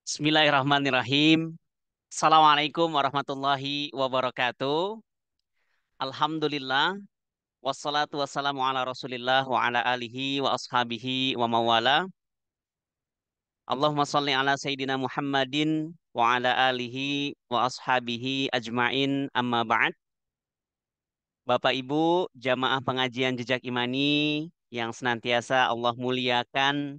Bismillahirrahmanirrahim. Assalamualaikum warahmatullahi wabarakatuh. Alhamdulillah. Wassalatu wassalamu ala rasulillah wa ala alihi wa ashabihi wa mawala. Allahumma salli ala Sayyidina Muhammadin wa ala alihi wa ashabihi ajma'in amma ba'd. Bapak Ibu, jamaah pengajian jejak imani yang senantiasa Allah muliakan,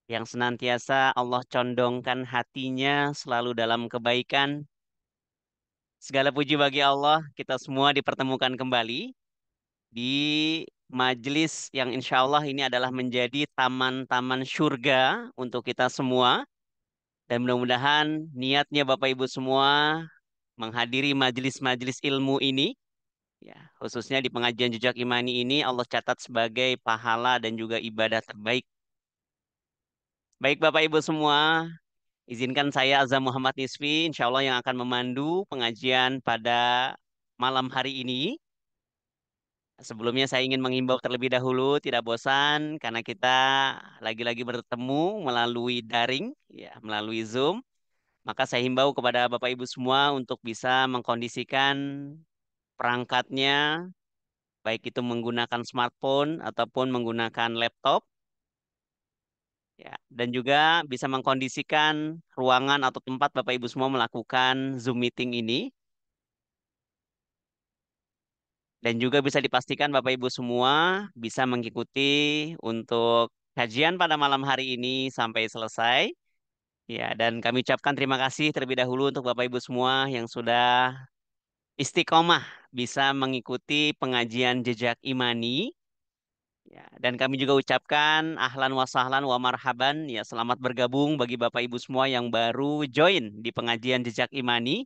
yang senantiasa Allah condongkan hatinya selalu dalam kebaikan. Segala puji bagi Allah, kita semua dipertemukan kembali di majelis yang insya Allah ini adalah menjadi taman-taman surga untuk kita semua. Dan mudah-mudahan niatnya Bapak Ibu semua menghadiri majelis-majelis ilmu ini, ya, khususnya di pengajian jejak imani ini, Allah catat sebagai pahala dan juga ibadah terbaik. Baik Bapak Ibu semua, izinkan saya Azam Muhammad Nisfi, insya Allah yang akan memandu pengajian pada malam hari ini. Sebelumnya saya ingin mengimbau terlebih dahulu, tidak bosan karena kita lagi-lagi bertemu melalui daring, ya, melalui Zoom. Maka saya himbau kepada Bapak Ibu semua untuk bisa mengkondisikan perangkatnya, baik itu menggunakan smartphone ataupun menggunakan laptop, ya, dan juga bisa mengkondisikan ruangan atau tempat Bapak Ibu semua melakukan Zoom meeting ini. Dan juga bisa dipastikan Bapak Ibu semua bisa mengikuti untuk kajian pada malam hari ini sampai selesai. Ya, dan kami ucapkan terima kasih terlebih dahulu untuk Bapak Ibu semua yang sudah istiqomah bisa mengikuti pengajian jejak imani. Ya, dan kami juga ucapkan ahlan wa sahlan wa marhaban. Ya, selamat bergabung bagi Bapak Ibu semua yang baru join di pengajian jejak imani.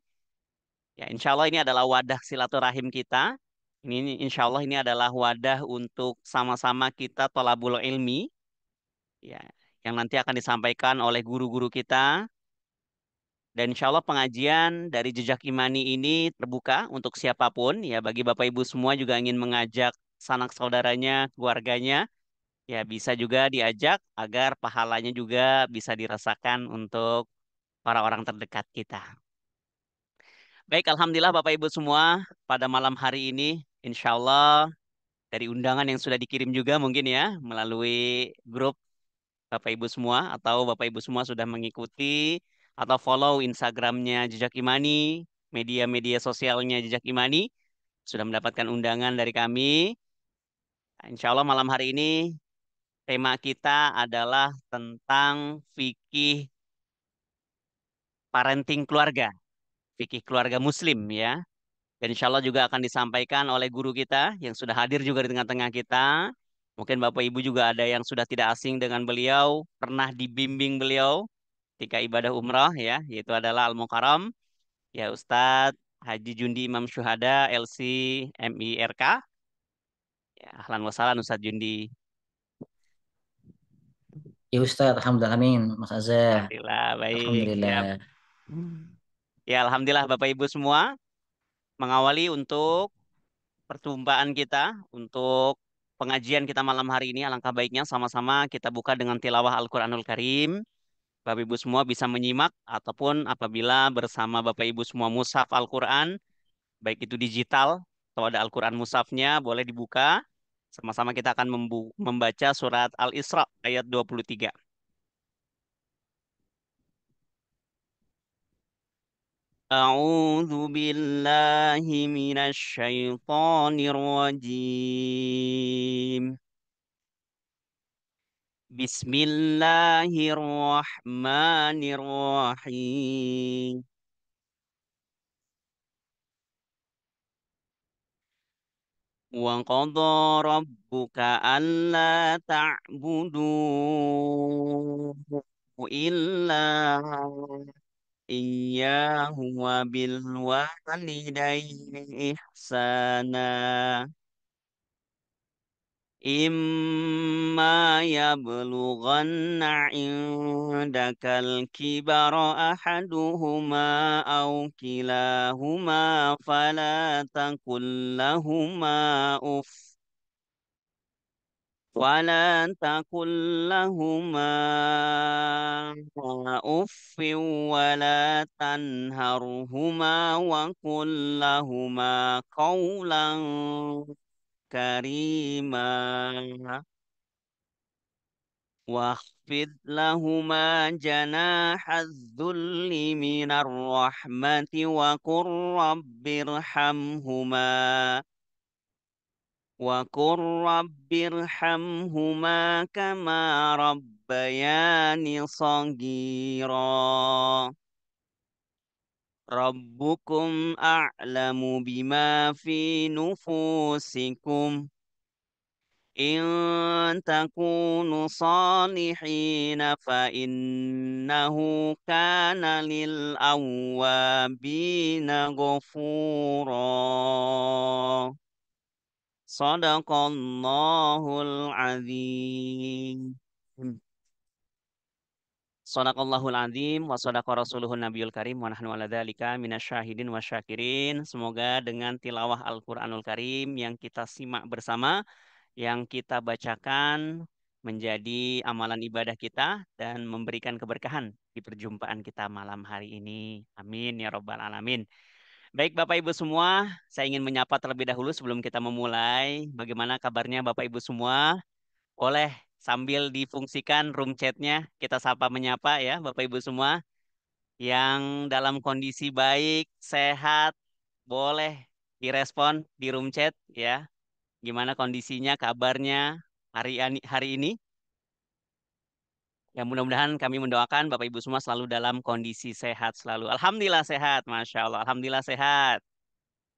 Ya, insya Allah ini adalah wadah silaturahim kita. Ini insya Allah ini adalah wadah untuk sama-sama kita tolabul ilmi, ya, yang nanti akan disampaikan oleh guru-guru kita. Dan insya Allah pengajian dari Jejak Imani ini terbuka untuk siapapun, ya, bagi Bapak Ibu semua juga ingin mengajak sanak saudaranya, keluarganya, ya bisa juga diajak agar pahalanya juga bisa dirasakan untuk para orang terdekat kita. Baik, Alhamdulillah Bapak Ibu semua, pada malam hari ini, insya Allah dari undangan yang sudah dikirim juga mungkin ya, melalui grup Bapak Ibu semua, atau Bapak Ibu semua sudah mengikuti atau follow Instagramnya Jejak Imani, media-media sosialnya Jejak Imani, sudah mendapatkan undangan dari kami. Nah, insya Allah malam hari ini tema kita adalah tentang fikih parenting keluarga, fikih keluarga Muslim ya. Dan insya Allah juga akan disampaikan oleh guru kita yang sudah hadir juga di tengah-tengah kita. Mungkin Bapak Ibu juga ada yang sudah tidak asing dengan beliau, pernah dibimbing beliau ketika ibadah umrah ya, yaitu adalah Al-Mukarram, ya Ustadz Haji Jundi Imam Syuhada LC MIRK. Ya, ahlan wa sahlan Ustadz Jundi. Ya Ustaz, Alhamdulillah, amin. Mas Azhar, Alhamdulillah baik. Alhamdulillah. Ya. Ya, alhamdulillah Bapak Ibu semua mengawali untuk perjumpaan kita untuk pengajian kita malam hari ini, alangkah baiknya sama-sama kita buka dengan tilawah Al-Quranul Karim. Bapak Ibu semua bisa menyimak ataupun apabila bersama Bapak Ibu semua mushaf Al-Quran, baik itu digital atau ada Al-Quran mushafnya, boleh dibuka. Sama-sama kita akan membaca surat Al-Isra ayat 23. أعوذ بالله من الشيطان الرجيم. بسم الله الرحمن الرحيم. وقضى ربك ألا تعبدوا إلا إياه وبالوالدين إحسانا. إما يبلغن عندك الكبر أحدهما أو كلاهما فلا تقل لهما أف ولا تقل لهما أف ولا تنهرهما وقل لهما قولا كريما واخفض لهما جناح الذل من الرحمة وقل رب ارحمهما كما ربياني صغيرا ربكم أعلم بما في نفوسكم إن تكونوا صالحين فإنه كان للأوابين غفورا صدق الله العظيم Sadaqallahul azim wa sadaqa rasuluhun nabiyul karim wa nahnu ala dzalika minasyahidin wa syakirin. Semoga dengan tilawah Al-Qur'anul Karim yang kita simak bersama, yang kita bacakan menjadi amalan ibadah kita dan memberikan keberkahan di perjumpaan kita malam hari ini. Amin ya rabbal alamin. Baik Bapak Ibu semua, saya ingin menyapa terlebih dahulu sebelum kita memulai. Bagaimana kabarnya Bapak Ibu semua? Boleh sambil difungsikan room chatnya kita sapa menyapa ya Bapak Ibu semua yang dalam kondisi baik, sehat, boleh direspon di room chat ya. Gimana kondisinya, kabarnya hari ini? Ya mudah-mudahan kami mendoakan Bapak Ibu semua selalu dalam kondisi sehat selalu. Alhamdulillah sehat, Masya Allah. Alhamdulillah sehat.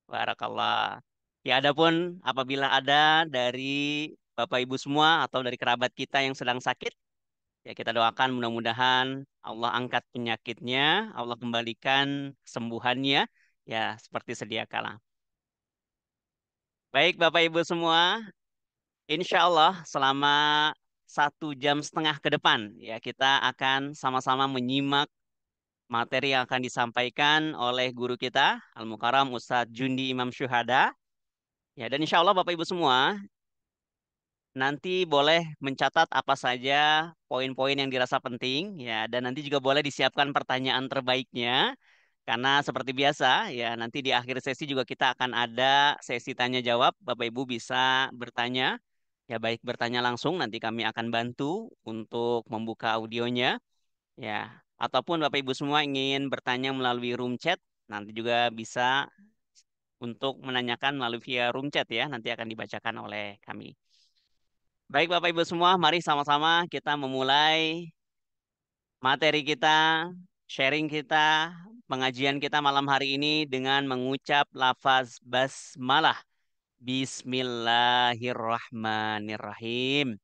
Barakallah. Ya adapun apabila ada dari Bapak Ibu semua atau dari kerabat kita yang sedang sakit, ya kita doakan mudah-mudahan Allah angkat penyakitnya, Allah kembalikan kesembuhannya, ya seperti sedia kala. Baik Bapak Ibu semua, insya Allah selama 1,5 jam ke depan, ya kita akan sama-sama menyimak materi yang akan disampaikan oleh guru kita, Al-Mukarram Ustadz Jundi Imam Syuhada. Ya, dan insya Allah Bapak Ibu semua, nanti boleh mencatat apa saja poin-poin yang dirasa penting ya dan nanti juga boleh disiapkan pertanyaan terbaiknya karena seperti biasa ya nanti di akhir sesi juga kita akan ada sesi tanya jawab Bapak Ibu bisa bertanya ya baik bertanya langsung nanti kami akan bantu untuk membuka audionya ya ataupun Bapak Ibu semua ingin bertanya melalui room chat nanti juga bisa untuk menanyakan melalui via room chat ya nanti akan dibacakan oleh kami. Baik Bapak Ibu semua, mari sama-sama kita memulai materi kita, sharing kita, pengajian kita malam hari ini dengan mengucap lafaz basmalah. Bismillahirrahmanirrahim.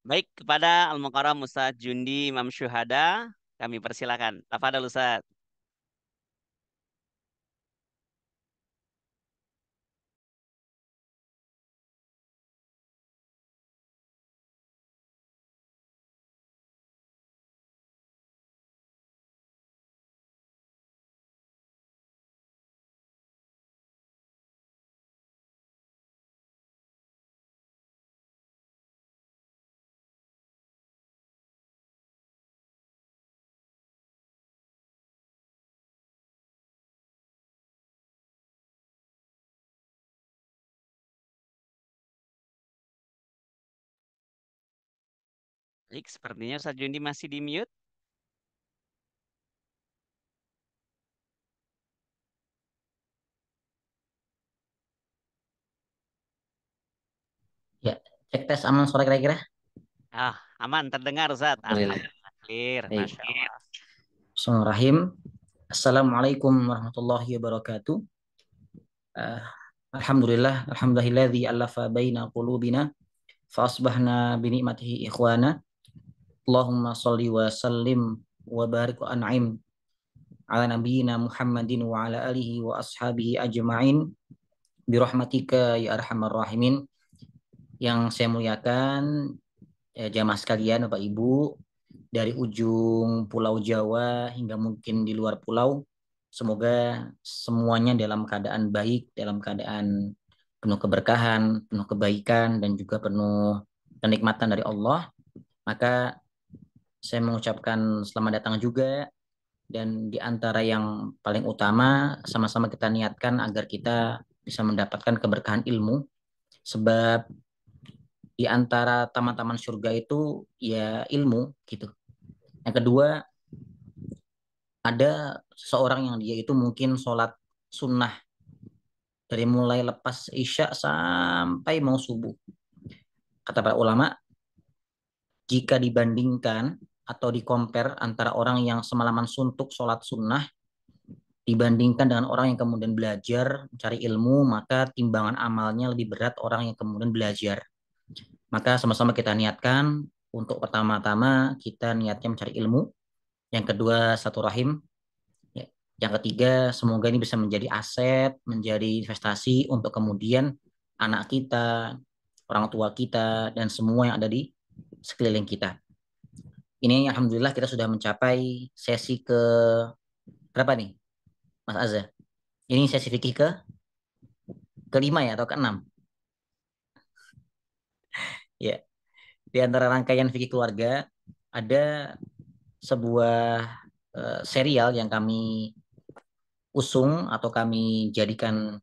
Baik, kepada Al-Mukarram Ustadz Jundi Imam Syuhada, kami persilakan. Tafadhal Ustadz. Baik, sepertinya Ustadz Jundi masih di mute. Ya, cek tes aman suara kira-kira. Ah, aman, terdengar Ustadz. Alhamdulillah. Alhamdulillah, clear. Baik. Masya Allah. Bismillahirrahmanirrahim. Assalamualaikum warahmatullahi wabarakatuh. Eh, alhamdulillahilladzi alafa baina qulubina fa asbahna bi ni'matihi ikhwana. Allahumma shalli wa sallim wa barik wa an'im ala nabiyyina Muhammadin wa ala alihi wa ashabihi ajma'in bi rahmatika ya arhamar rahimin. Yang saya muliakan jamaah sekalian Bapak Ibu dari ujung Pulau Jawa hingga mungkin di luar pulau. Semoga semuanya dalam keadaan baik, dalam keadaan penuh keberkahan, penuh kebaikan, dan juga penuh kenikmatan dari Allah, maka saya mengucapkan selamat datang juga. Dan di antara yang paling utama, sama-sama kita niatkan agar kita bisa mendapatkan keberkahan ilmu. Sebab di antara taman-taman surga itu ya ilmu gitu. Yang kedua, ada seseorang yang dia itu mungkin sholat sunnah dari mulai lepas isya sampai mau subuh. Kata para ulama, jika dibandingkan atau compare antara orang yang semalaman suntuk sholat sunnah dibandingkan dengan orang yang kemudian belajar mencari ilmu, maka timbangan amalnya lebih berat orang yang kemudian belajar. Maka sama-sama kita niatkan untuk pertama-tama kita niatnya mencari ilmu, yang kedua satu rahim, ya. Yang ketiga semoga ini bisa menjadi aset, menjadi investasi untuk kemudian anak kita, orang tua kita, dan semua yang ada di sekeliling kita. Ini alhamdulillah kita sudah mencapai sesi ke berapa nih, Mas Azza? Ini sesi fikih ke kelima ya atau keenam? Ya, di antara rangkaian fikih keluarga ada sebuah serial yang kami usung atau kami jadikan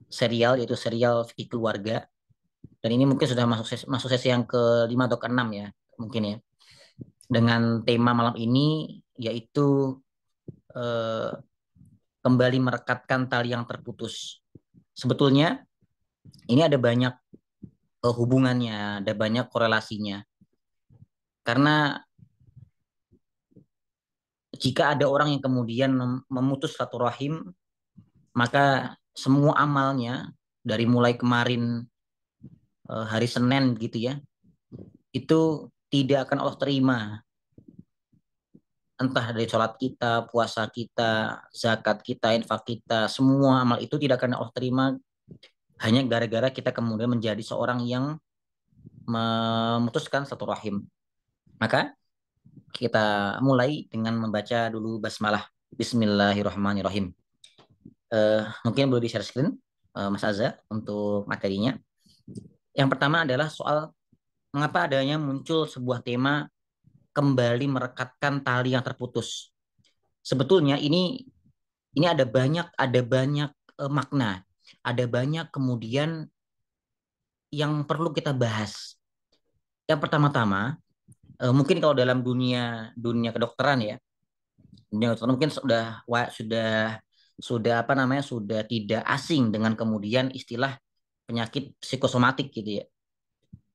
serial, yaitu serial fikih keluarga. Dan ini mungkin sudah masuk sesi yang kelima atau keenam ya, mungkin ya. Dengan tema malam ini yaitu eh, kembali merekatkan tali yang terputus. Sebetulnya ini ada banyak hubungannya, ada banyak korelasinya. Karena jika ada orang yang kemudian memutus satu rahim, maka semua amalnya dari mulai kemarin hari Senin gitu ya, itu tidak akan Allah terima. Entah dari sholat kita, puasa kita, zakat kita, infak kita, semua amal itu tidak akan Allah terima hanya gara-gara kita kemudian menjadi seorang yang memutuskan satu rahim. Maka kita mulai dengan membaca dulu basmalah. Bismillahirrahmanirrahim. Mungkin boleh di-share screen, Mas Azza, untuk materinya. Yang pertama adalah soal mengapa adanya muncul sebuah tema kembali merekatkan tali yang terputus. Sebetulnya ini ada banyak makna, ada banyak kemudian yang perlu kita bahas. Yang pertama-tama, mungkin kalau dalam dunia dunia kedokteran ya, dunia kedokteran mungkin sudah apa namanya sudah tidak asing dengan kemudian istilah penyakit psikosomatik gitu ya.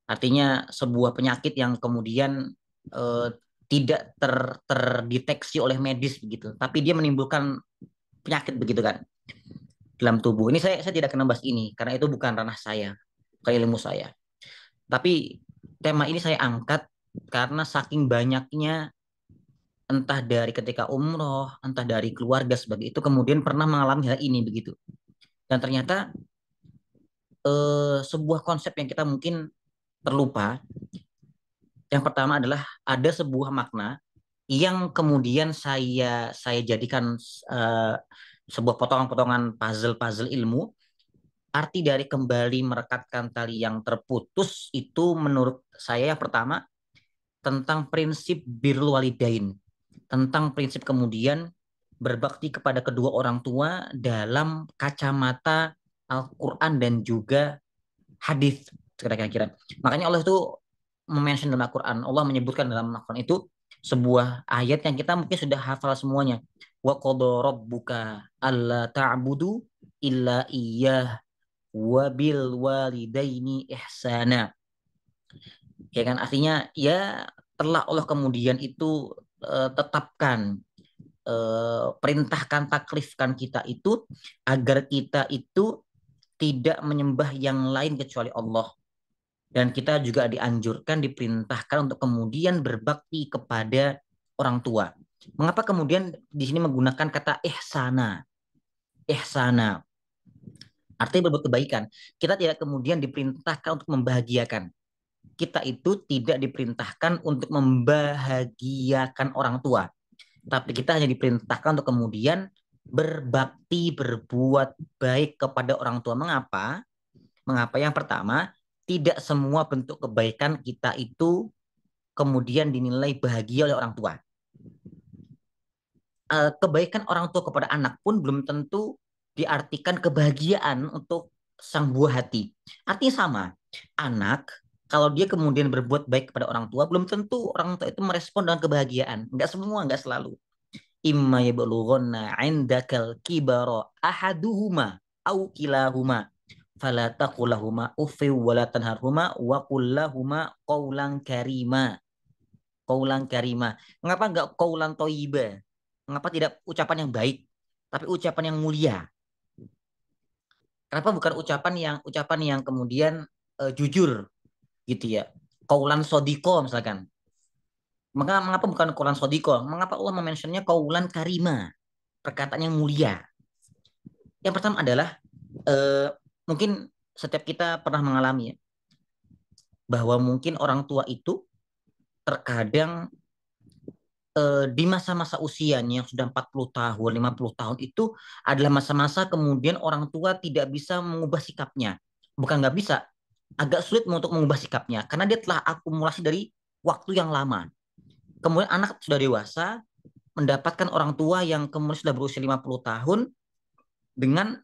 Artinya sebuah penyakit yang kemudian eh, tidak terdeteksi oleh medis begitu, tapi dia menimbulkan penyakit begitu kan dalam tubuh. Ini saya tidak akan bahas ini karena itu bukan ranah saya, bukan ilmu saya. Tapi tema ini saya angkat karena saking banyaknya entah dari ketika umroh, entah dari keluarga sebagai itu kemudian pernah mengalami hal ini begitu. Dan ternyata sebuah konsep yang kita mungkin terlupa. Yang pertama adalah ada sebuah makna yang kemudian saya jadikan eh, sebuah potongan-potongan puzzle-puzzle ilmu. Arti dari kembali merekatkan tali yang terputus itu menurut saya yang pertama tentang prinsip birrul walidain, tentang prinsip kemudian berbakti kepada kedua orang tua dalam kacamata Al-Quran dan juga hadis kira-kira. Makanya Allah itu mention dalam Al-Quran, Allah menyebutkan dalam Al-Quran itu sebuah ayat yang kita mungkin sudah hafal semuanya. Wa qadha rabbuka alla ta'budu illa iyyah wa bil walidaini ihsana. Ya kan artinya ya telah Allah kemudian itu tetapkan, perintahkan, taklifkan kita itu agar kita itu tidak menyembah yang lain kecuali Allah. Dan kita juga dianjurkan, diperintahkan untuk kemudian berbakti kepada orang tua. Mengapa kemudian di sini menggunakan kata ihsana? Ihsana artinya berbuat kebaikan. Kita tidak kemudian diperintahkan untuk membahagiakan. Kita itu tidak diperintahkan untuk membahagiakan orang tua. Tapi kita hanya diperintahkan untuk kemudian berbakti, berbuat baik kepada orang tua. Mengapa? Mengapa? Yang pertama, tidak semua bentuk kebaikan kita itu kemudian dinilai bahagia oleh orang tua. Kebaikan orang tua kepada anak pun belum tentu diartikan kebahagiaan untuk sang buah hati. Artinya sama, anak kalau dia kemudian berbuat baik kepada orang tua, belum tentu orang tua itu merespon dengan kebahagiaan. Enggak semua, enggak selalu. Imma yablughanna 'indakal kibara ahaduhuma au kilahuma fala taqul lahumā uffin wa la tanharhumā wa qul lahumā qawlan karīmā. Qawlan karīmā. Mengapa enggak qawlan thayyiba? Mengapa tidak ucapan yang baik, tapi ucapan yang mulia? Kenapa bukan ucapan yang kemudian jujur gitu ya? Qawlan sodiko misalkan. Mengapa bukan qawlan sodiko? Mengapa Allah mentionnya qawlan karima? Perkataan yang mulia. Yang pertama adalah mungkin setiap kita pernah mengalami ya, bahwa mungkin orang tua itu terkadang di masa-masa usianya yang sudah 40 tahun, 50 tahun itu adalah masa-masa kemudian orang tua tidak bisa mengubah sikapnya. Bukan nggak bisa, agak sulit untuk mengubah sikapnya karena dia telah akumulasi dari waktu yang lama. Kemudian anak sudah dewasa mendapatkan orang tua yang kemudian sudah berusia 50 tahun dengan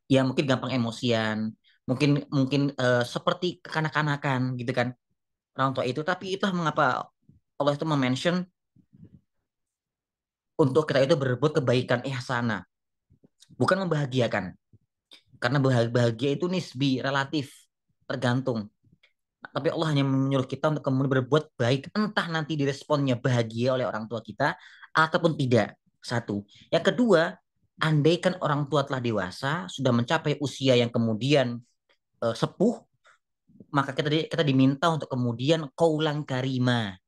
ya mungkin gampang emosian, mungkin mungkin seperti kekanak-kanakan gitu kan orang tua itu. Tapi itu mengapa Allah itu mention untuk kita itu berbuat kebaikan ihsana, bukan membahagiakan. Karena bahagia itu nisbi, relatif, tergantung. Tapi Allah hanya menyuruh kita untuk kemudian berbuat baik, entah nanti diresponnya bahagia oleh orang tua kita ataupun tidak. Satu. Yang kedua, andaikan orang tua telah dewasa, sudah mencapai usia yang kemudian sepuh, maka kita diminta untuk kemudian kaulan karima,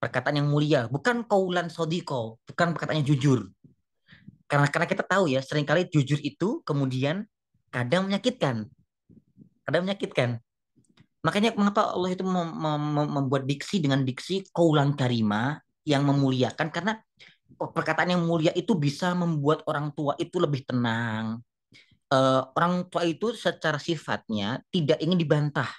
perkataan yang mulia, bukan kaulan sodiko, bukan perkataan yang jujur. Karena kita tahu ya, seringkali jujur itu kemudian kadang menyakitkan, kadang menyakitkan. Makanya mengapa Allah itu membuat diksi dengan diksi kaulan karima yang memuliakan, karena perkataan yang mulia itu bisa membuat orang tua itu lebih tenang. Orang tua itu secara sifatnya tidak ingin dibantah.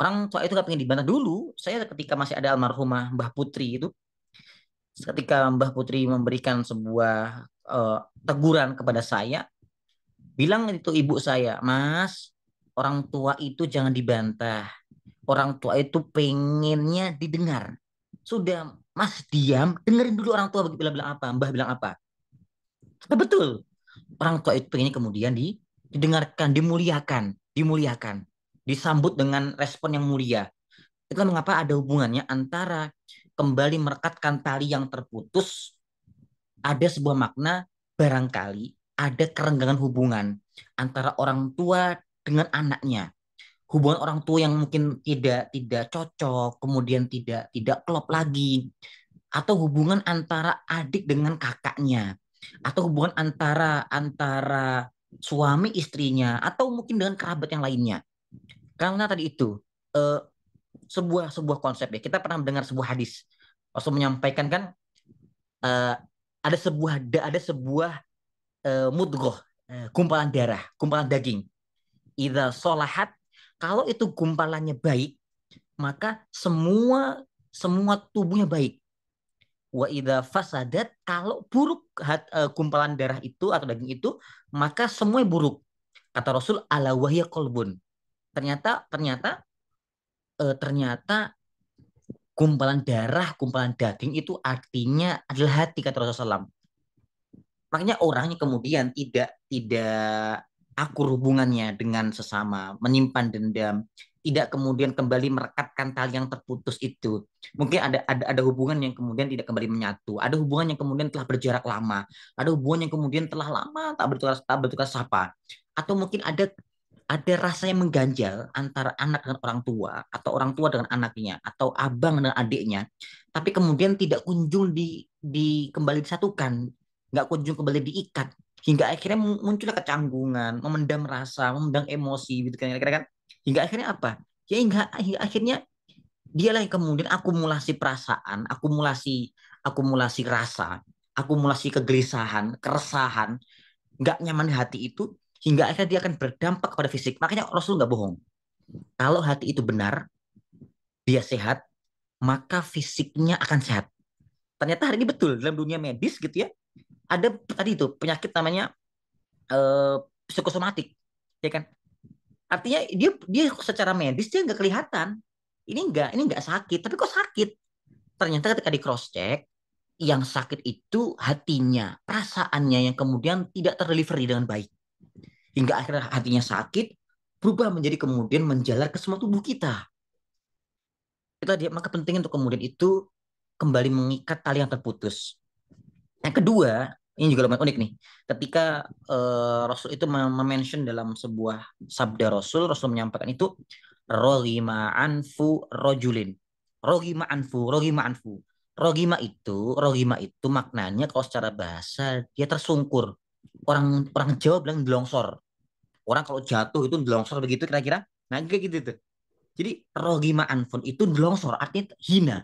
Orang tua itu gak pengen dibantah. Dulu saya ketika masih ada almarhumah Mbah Putri itu, ketika Mbah Putri memberikan sebuah teguran kepada saya, bilang itu ibu saya, Mas, orang tua itu jangan dibantah. Orang tua itu pengennya didengar. Sudah, Mas diam, dengerin dulu orang tua bilang apa, Mbah bilang apa. Tapi betul, orang tua itu pengennya kemudian didengarkan, dimuliakan, disambut dengan respon yang mulia. Itulah mengapa ada hubungannya antara kembali merekatkan tali yang terputus, ada sebuah makna barangkali ada kerenggangan hubungan antara orang tua dengan anaknya. Hubungan orang tua yang mungkin tidak cocok, kemudian tidak klop lagi, atau hubungan antara adik dengan kakaknya, atau hubungan antara antara suami istrinya, atau mungkin dengan kerabat yang lainnya. Karena tadi itu eh, sebuah sebuah konsep ya. Kita pernah mendengar sebuah hadis. Rasul menyampaikan kan eh, ada sebuah mudghah, gumpalan darah, gumpalan daging. Idza solahat, kalau itu gumpalannya baik, maka semua semua tubuhnya baik. Wa idza fasadat, kalau buruk gumpalan darah itu atau daging itu, maka semuanya buruk. Kata Rasul, ala wahya qalbun. Ternyata ternyata ternyata gumpalan darah, gumpalan daging itu artinya adalah hati, kata Rasulullah SAW. Makanya orangnya kemudian tidak akur hubungannya dengan sesama, menyimpan dendam, tidak kemudian kembali merekatkan tali yang terputus itu. Mungkin ada hubungan yang kemudian tidak kembali menyatu, ada hubungan yang kemudian telah berjarak lama, ada hubungan yang kemudian telah lama tak bertukar sapa, atau mungkin ada rasa yang mengganjal antara anak dengan orang tua, atau orang tua dengan anaknya, atau abang dengan adiknya, tapi kemudian tidak kunjung di kembali disatukan, nggak kunjung kembali diikat, hingga akhirnya muncullah kecanggungan, memendam rasa, memendam emosi, gitu kan, kira-kira kan, hingga akhirnya apa? Ya hingga akhirnya dialah yang kemudian akumulasi perasaan, akumulasi akumulasi rasa, akumulasi kegelisahan, keresahan, nggak nyaman di hati itu, hingga akhirnya dia akan berdampak pada fisik. Makanya Rasul nggak bohong. Kalau hati itu benar, dia sehat, maka fisiknya akan sehat. Ternyata hari ini betul dalam dunia medis gitu ya. Ada tadi itu penyakit namanya eh, psikosomatik, ya kan? Artinya dia dia secara medis dia nggak kelihatan. Ini nggak sakit, tapi kok sakit? Ternyata ketika di cross check, yang sakit itu hatinya, perasaannya yang kemudian tidak terdelivery dengan baik. Hingga akhirnya hatinya sakit, berubah menjadi kemudian menjalar ke semua tubuh kita. Kita dia maka penting untuk kemudian itu kembali mengikat tali yang terputus. Yang kedua, ini juga lumayan unik nih. Ketika Rasul itu mention dalam sebuah sabda Rasul, Rasul menyampaikan itu rohima anfu rojulin. Rohima anfu. Rohima itu maknanya kalau secara bahasa dia tersungkur. Orang orang Jawa bilang delongsor. Orang kalau jatuh itu delongsor begitu kira-kira. Nah kayak gitu tuh. Jadi rohima anfun itu delongsor artinya hina.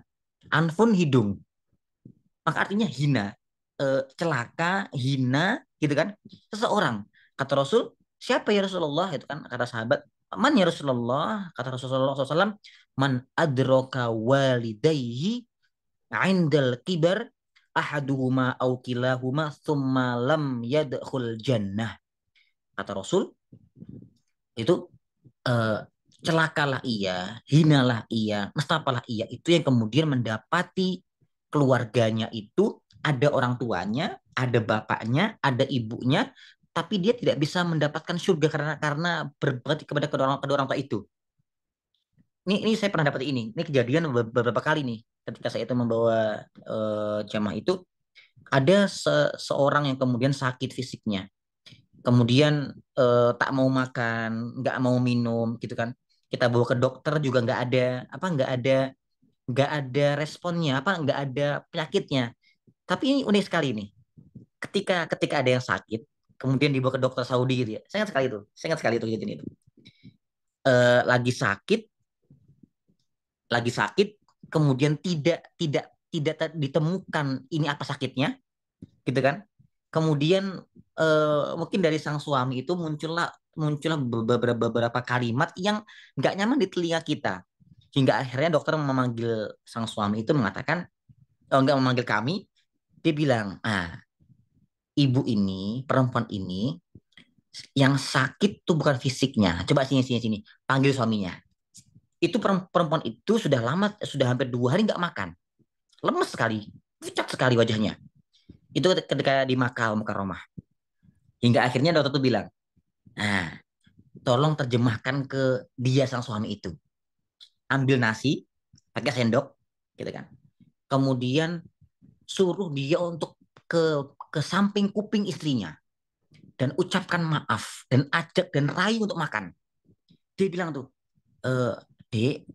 Anfun hidung maka artinya hina, celaka, hina, gitu kan? Seseorang. Kata Rasul, siapa ya Rasulullah? Itu kan kata sahabat, man ya Rasulullah? Kata Rasulullah SAW, man adroka walidayhi indal kibar ahaduhuma au kilahuma thumma lam yadkhul jannah. Kata Rasul, itu eh, celakalah ia, hinalah ia, nestapalah ia. Itu yang kemudian mendapati keluarganya itu ada orang tuanya, ada bapaknya, ada ibunya, tapi dia tidak bisa mendapatkan surga karena berbakti kepada kedua orang tua itu. Ini saya pernah dapat ini. Ini kejadian beberapa kali nih. Ketika saya itu membawa jamaah itu ada seorang yang kemudian sakit fisiknya, kemudian tak mau makan, nggak mau minum, gitu kan. Kita bawa ke dokter juga nggak ada responnya, nggak ada penyakitnya. Tapi ini unik sekali nih. Ketika ada yang sakit, kemudian dibawa ke dokter Saudi gitu ya. Saya ingat sekali itu kejadian itu. Lagi sakit, lagi sakit, kemudian tidak ditemukan ini apa sakitnya, gitu kan? Kemudian mungkin dari sang suami itu muncullah beberapa kalimat yang nggak nyaman di telinga kita. Hingga akhirnya dokter memanggil sang suami itu mengatakan, oh nggak memanggil kami, dia bilang, ibu ini, perempuan ini, yang sakit tuh bukan fisiknya. Coba sini, sini, sini. Panggil suaminya. Itu perempuan itu sudah lama, sudah hampir 2 hari nggak makan. Lemes sekali. Pucat sekali wajahnya. Itu ketika di Makkah Mukarramah. Hingga akhirnya dokter tuh bilang, nah, tolong terjemahkan ke dia sang suami itu. Ambil nasi, pakai sendok, gitu kan. Kemudian suruh dia untuk ke samping kuping istrinya dan ucapkan maaf dan ajak dan rayu untuk makan. Dia bilang tuh, eh, Dek,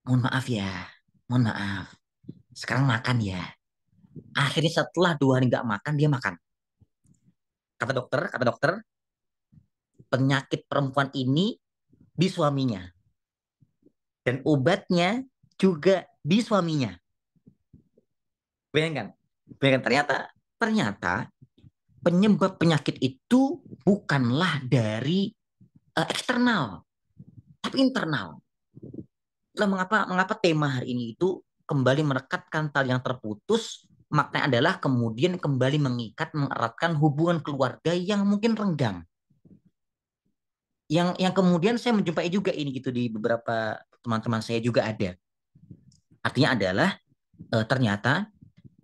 mohon maaf ya, mohon maaf. Sekarang makan ya. Akhirnya setelah 2 hari nggak makan, dia makan. Kata dokter, penyakit perempuan ini di suaminya dan obatnya juga di suaminya. Bayangkan, bayangkan ternyata penyebab penyakit itu bukanlah dari eksternal, tapi internal. Itulah mengapa tema hari ini itu kembali merekatkan tali yang terputus. Maknanya adalah kemudian kembali mengikat, mengeratkan hubungan keluarga yang mungkin renggang. Yang kemudian saya menjumpai juga ini gitu di beberapa teman-teman saya juga ada. Artinya adalah ternyata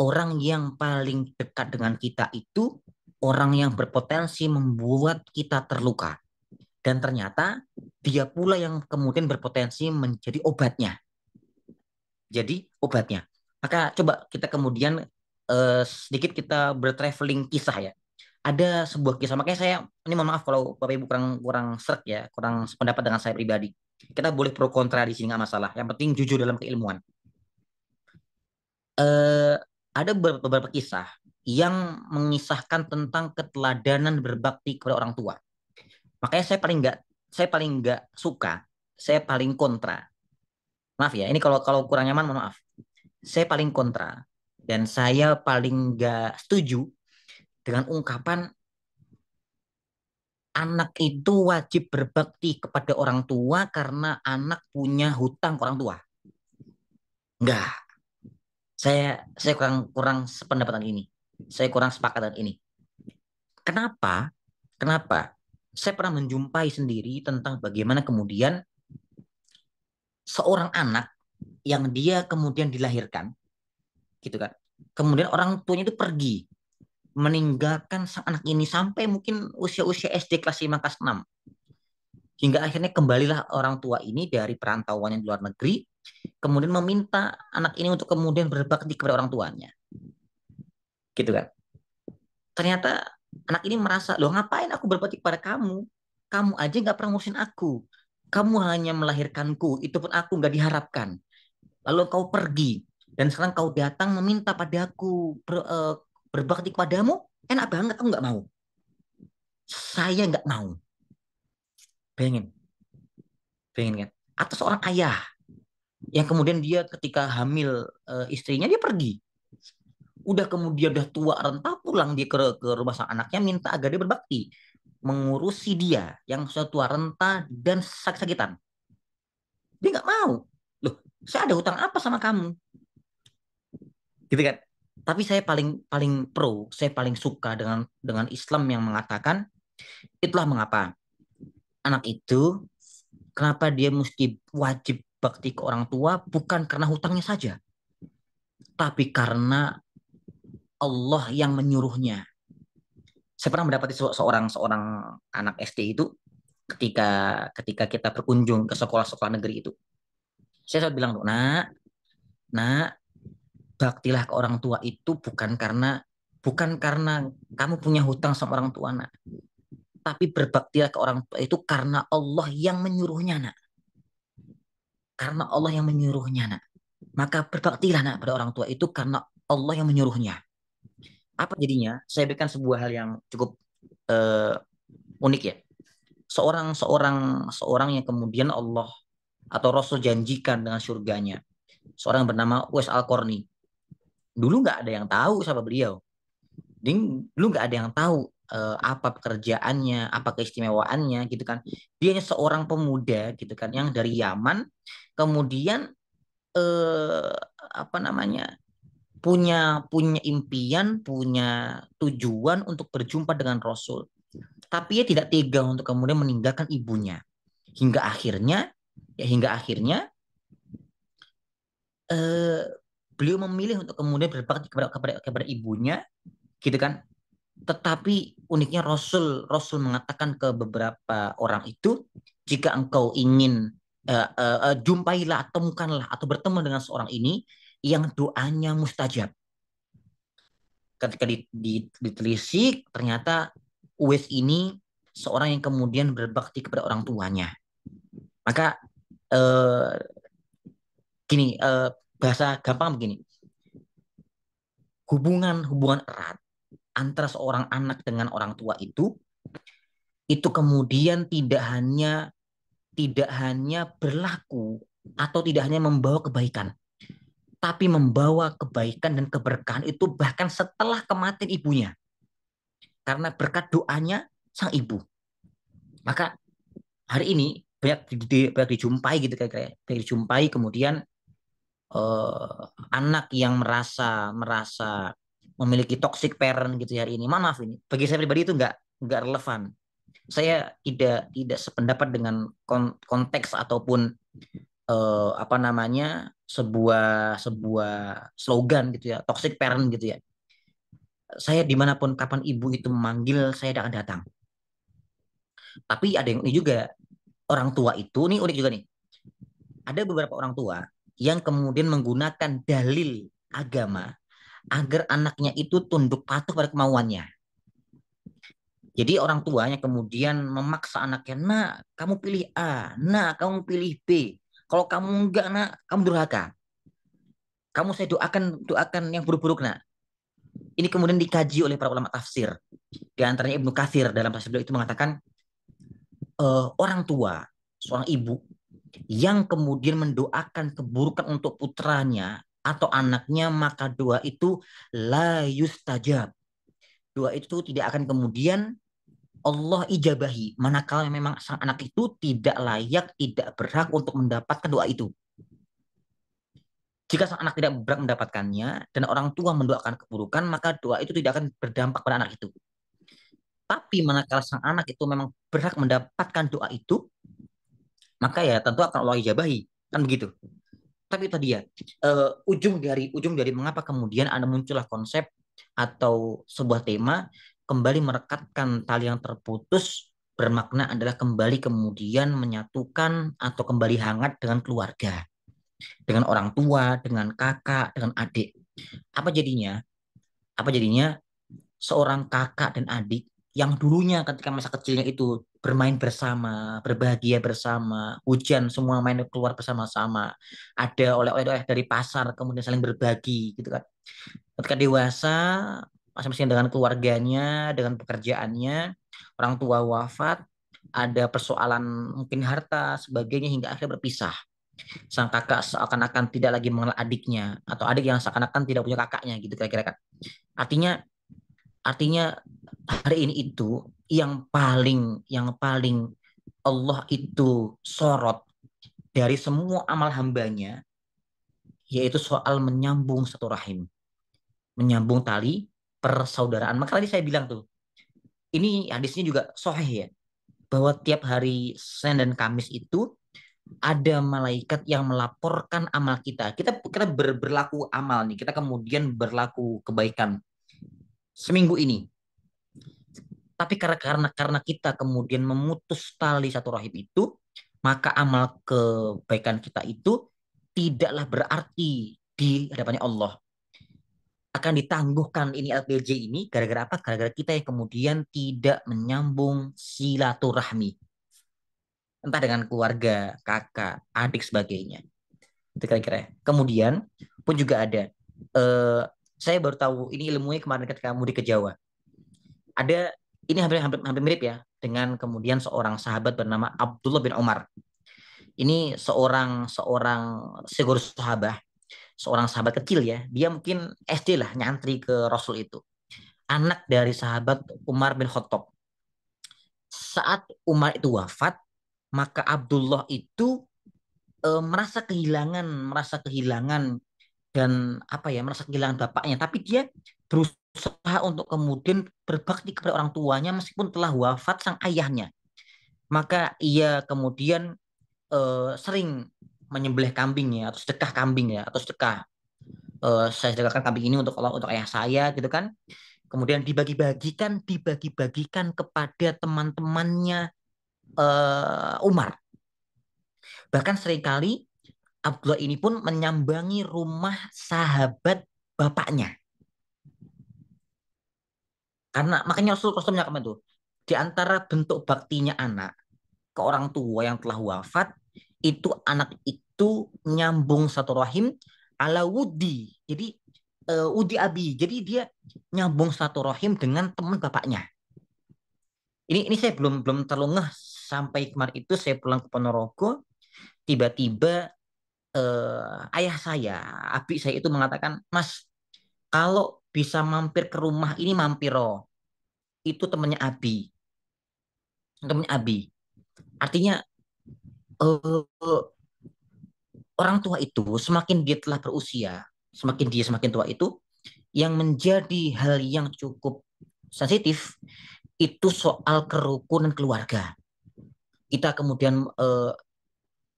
orang yang paling dekat dengan kita itu orang yang berpotensi membuat kita terluka. Dan ternyata dia pula yang kemudian berpotensi menjadi obatnya. Jadi obatnya. Maka coba kita kemudian sedikit kita bertraveling kisah ya. Ada sebuah kisah, makanya saya ini mohon maaf kalau Bapak Ibu kurang kurang srek ya, kurang sependapat dengan saya pribadi. Kita boleh pro kontra di sini nggak masalah. Yang penting jujur dalam keilmuan. Eh, ada beberapa kisah yang mengisahkan tentang keteladanan berbakti kepada orang tua. Makanya saya paling nggak suka, saya paling kontra. Maaf ya, ini kalau kalau kurang nyaman mohon maaf. Saya paling kontra dan saya paling nggak setuju dengan ungkapan anak itu wajib berbakti kepada orang tua karena anak punya hutang ke orang tua. Enggak, saya kurang kurang sependapat dengan ini. Saya kurang sepakat dengan ini. Kenapa? Kenapa? Saya pernah menjumpai sendiri tentang bagaimana kemudian seorang anak yang dia kemudian dilahirkan, gitu kan. Kemudian orang tuanya itu pergi meninggalkan sang anak ini sampai mungkin usia-usia SD kelas 5 kelas 6. Hingga akhirnya kembalilah orang tua ini dari perantauan yang di luar negeri, kemudian meminta anak ini untuk kemudian berbakti kepada orang tuanya. Gitu kan. Ternyata anak ini merasa, loh ngapain aku berbakti kepada kamu? Kamu aja nggak pernah ngurusin aku. Kamu hanya melahirkanku, itu pun aku nggak diharapkan. Lalu kau pergi, dan sekarang kau datang meminta padaku berbakti kepadamu, enak banget, aku nggak mau. Saya nggak mau. Pengen, pengen kan? Atau seorang ayah yang kemudian dia ketika hamil istrinya dia pergi, udah kemudian udah tua renta pulang dia ke rumah sang anaknya minta agar dia berbakti mengurusi dia yang sudah tua renta dan sakit-sakitan. Dia nggak mau. Loh, saya ada hutang apa sama kamu? Gitu kan? Tapi saya paling paling pro, saya paling suka dengan Islam yang mengatakan itulah mengapa anak itu kenapa dia mesti wajib bakti ke orang tua bukan karena hutangnya saja, tapi karena Allah yang menyuruhnya. Saya pernah mendapati seorang seorang anak SD itu ketika ketika kita berkunjung ke sekolah-sekolah negeri itu. Saya selalu bilang, nak, nak, baktilah ke orang tua itu bukan karena kamu punya hutang sama orang tua, nak. Tapi berbaktilah ke orang tua itu karena Allah yang menyuruhnya, nak. Karena Allah yang menyuruhnya, nak. Maka berbaktilah, nak, pada orang tua itu karena Allah yang menyuruhnya. Apa jadinya? Saya berikan sebuah hal yang cukup eh, unik ya. Seorang seorang seorang yang kemudian Allah atau Rasul janjikan dengan surganya. Seorang yang bernama Uwais Al-Qarni. Dulu nggak ada yang tahu siapa beliau. Dulu nggak ada yang tahu apa pekerjaannya, apa keistimewaannya gitu kan. Dia hanya seorang pemuda gitu kan yang dari Yaman kemudian eh, apa namanya punya punya impian, punya tujuan untuk berjumpa dengan Rasul. Tapi ia tidak tega untuk kemudian meninggalkan ibunya. Hingga akhirnya hingga akhirnya eh, beliau memilih untuk kemudian berbakti kepada ibunya gitu kan. Tetapi uniknya Rasul Rasul mengatakan ke beberapa orang itu, jika engkau ingin jumpailah, temukanlah atau bertemu dengan seorang ini yang doanya mustajab. Ketika ditelisik, ternyata Uwais ini seorang yang kemudian berbakti kepada orang tuanya. Maka eh, gini, bahasa gampang begini, hubungan hubungan erat antara seorang anak dengan orang tua itu kemudian tidak hanya berlaku atau tidak hanya membawa kebaikan, tapi membawa kebaikan dan keberkahan itu bahkan setelah kematian ibunya, karena berkat doanya sang ibu. Maka hari ini banyak dijumpai gitu kayak banyak dijumpai kemudian anak yang merasa merasa memiliki toxic parent gitu ya hari ini. Maaf ini, bagi saya pribadi itu nggak relevan. Saya tidak sependapat dengan konteks ataupun apa namanya sebuah sebuah slogan gitu ya, toxic parent gitu ya. Saya dimanapun kapan ibu itu memanggil saya akan datang. Tapi ada yang ini juga, orang tua itu nih unik juga nih. Ada beberapa orang tua yang kemudian menggunakan dalil agama agar anaknya itu tunduk patuh pada kemauannya. Jadi orang tuanya kemudian memaksa anaknya, nak kamu pilih A, nak kamu pilih B. Kalau kamu enggak, nak kamu durhaka. Kamu saya doakan doakan yang buruk-buruk, nak. Ini kemudian dikaji oleh para ulama tafsir. Di antaranya Ibnu Katsir dalam tafsir beliau itu mengatakan orang tua, seorang ibu yang kemudian mendoakan keburukan untuk putranya atau anaknya, maka doa itu la yustajab. Doa itu tidak akan kemudian Allah ijabahi manakala memang sang anak itu tidak layak, tidak berhak untuk mendapatkan doa itu. Jika sang anak tidak berhak mendapatkannya dan orang tua mendoakan keburukan, maka doa itu tidak akan berdampak pada anak itu. Tapi manakala sang anak itu memang berhak mendapatkan doa itu, maka ya tentu akan Allah ijabahi. Kan begitu. Tapi itu dia ujung dari mengapa kemudian ada muncullah konsep atau sebuah tema kembali merekatkan tali yang terputus, bermakna adalah kembali kemudian menyatukan atau kembali hangat dengan keluarga, dengan orang tua, dengan kakak, dengan adik. Apa jadinya? Apa jadinya? Seorang kakak dan adik yang dulunya ketika masa kecilnya itu bermain bersama, berbahagia bersama, hujan semua main keluar bersama-sama, ada oleh-oleh dari pasar kemudian saling berbagi gitu kan. Ketika dewasa, masing-masing dengan keluarganya, dengan pekerjaannya, orang tua wafat, ada persoalan mungkin harta sebagainya hingga akhirnya berpisah. Sang kakak seakan-akan tidak lagi mengenal adiknya atau adik yang seakan-akan tidak punya kakaknya gitu kira-kira kan. Artinya artinya hari ini itu yang paling Allah itu sorot dari semua amal hambanya, yaitu soal menyambung satu rahim, menyambung tali persaudaraan. Maka tadi saya bilang tuh, ini hadisnya juga sahih ya, bahwa tiap hari Senin dan Kamis itu ada malaikat yang melaporkan amal kita. Kita berlaku amal nih, kita kemudian berlaku kebaikan seminggu ini. Tapi karena kita kemudian memutus tali satu rahim itu, maka amal kebaikan kita itu tidaklah berarti di hadapannya Allah. Akan ditangguhkan ini LPJ ini gara-gara apa? Gara-gara kita yang kemudian tidak menyambung silaturahmi. Entah dengan keluarga, kakak, adik, sebagainya. Itu kira-kira ya. Kemudian pun juga ada. Eh, saya baru tahu ini ilmunya kemarin ketika mudik ke Jawa. Ada ini hampir mirip ya dengan kemudian seorang sahabat bernama Abdullah bin Umar. Ini seorang seorang segur sahabat, seorang sahabat kecil ya. Dia mungkin SD lah nyantri ke Rasul itu. Anak dari sahabat Umar bin Khattab. Saat Umar itu wafat, maka Abdullah itu merasa kehilangan dan apa ya, merasa kehilangan bapaknya. Tapi dia berusaha untuk kemudian berbakti kepada orang tuanya meskipun telah wafat sang ayahnya. Maka ia kemudian sering menyembelih kambing ya atau sedekah kambing ya atau sedekah, saya sedekahkan kambing ini untuk Allah, untuk ayah saya gitu kan. Kemudian dibagi-bagikan kepada teman-temannya Umar. Bahkan seringkali Abdullah ini pun menyambangi rumah sahabat bapaknya. Karena makanya Rasul menyatakan itu, di antara bentuk baktinya anak ke orang tua yang telah wafat, itu anak itu nyambung satu rahim ala wudi. Jadi wudi abi. Jadi dia nyambung satu rahim dengan teman bapaknya. Ini saya belum belum terlalu ngeh sampai kemarin itu saya pulang ke Ponorogo, tiba-tiba ayah saya, abi saya itu mengatakan, Mas, kalau bisa mampir ke rumah ini mampir oh. Itu temannya Abi. Artinya eh, orang tua itu semakin dia telah berusia, semakin dia semakin tua itu, yang menjadi hal yang cukup sensitif itu soal kerukunan keluarga. Kita kemudian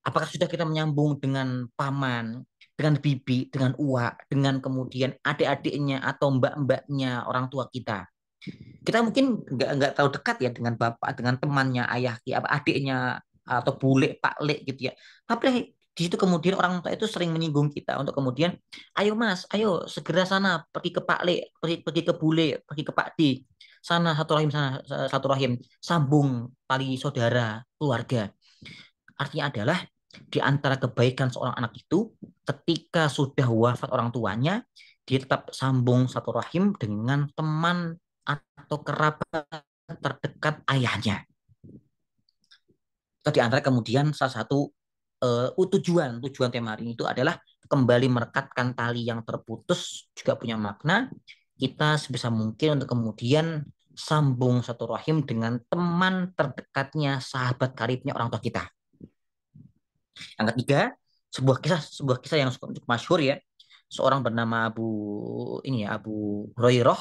apakah sudah kita menyambung dengan paman, dengan bibi, dengan uak, dengan kemudian adik-adiknya atau mbak-mbaknya orang tua kita. Kita mungkin nggak tahu dekat ya dengan bapak, dengan temannya, ayah, apa adiknya atau bule, pak le gitu ya. Tapi di situ kemudian orang tua itu sering menyinggung kita untuk kemudian, ayo mas, ayo segera sana pergi ke pak le, pergi ke bule, pergi ke pak D, sana, satu rahim, sambung tali saudara, keluarga. Artinya adalah di antara kebaikan seorang anak itu ketika sudah wafat orang tuanya, dia tetap sambung satu rahim dengan teman atau kerabat terdekat ayahnya. Itu di antara kemudian salah satu tujuan tema hari ini itu adalah kembali merekatkan tali yang terputus juga punya makna. Kita sebisa mungkin untuk kemudian sambung satu rahim dengan teman terdekatnya, sahabat karibnya orang tua kita. Yang ketiga, sebuah kisah yang cukup masyhur ya. Seorang bernama Abu Hurairah,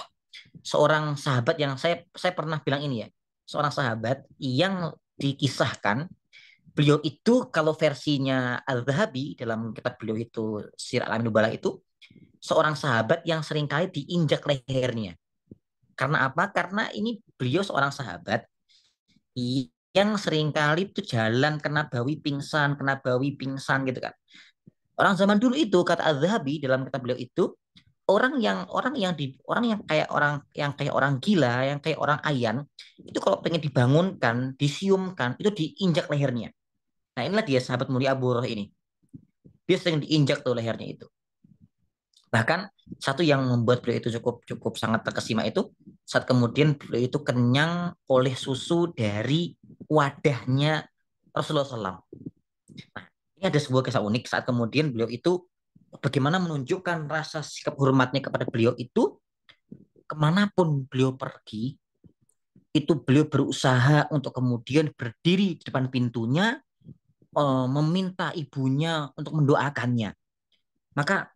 seorang sahabat yang saya pernah bilang ini ya. Seorang sahabat yang dikisahkan beliau itu kalau versinya Al-Zahabi dalam kitab beliau itu Sirah Alamin Nubala itu seorang sahabat yang seringkali diinjak lehernya. Karena apa? Karena ini beliau seorang sahabat yang seringkali tuh jalan kena bawi pingsan gitu kan. Orang zaman dulu itu kata Az-Zahabi dalam kitab beliau itu orang yang kayak orang gila, yang kayak orang ayan, itu kalau pengen dibangunkan, disiumkan, itu diinjak lehernya. Nah, inilah dia sahabat mulia Abu Hurairah ini. Dia sering diinjak tuh lehernya itu. Bahkan satu yang membuat beliau itu cukup cukup sangat terkesima itu saat kemudian beliau itu kenyang oleh susu dari wadahnya Rasulullah SAW. Nah, ini ada sebuah kisah unik saat kemudian beliau itu bagaimana menunjukkan rasa sikap hormatnya kepada beliau itu kemanapun beliau pergi itu beliau berusaha untuk kemudian berdiri di depan pintunya meminta ibunya untuk mendoakannya. Maka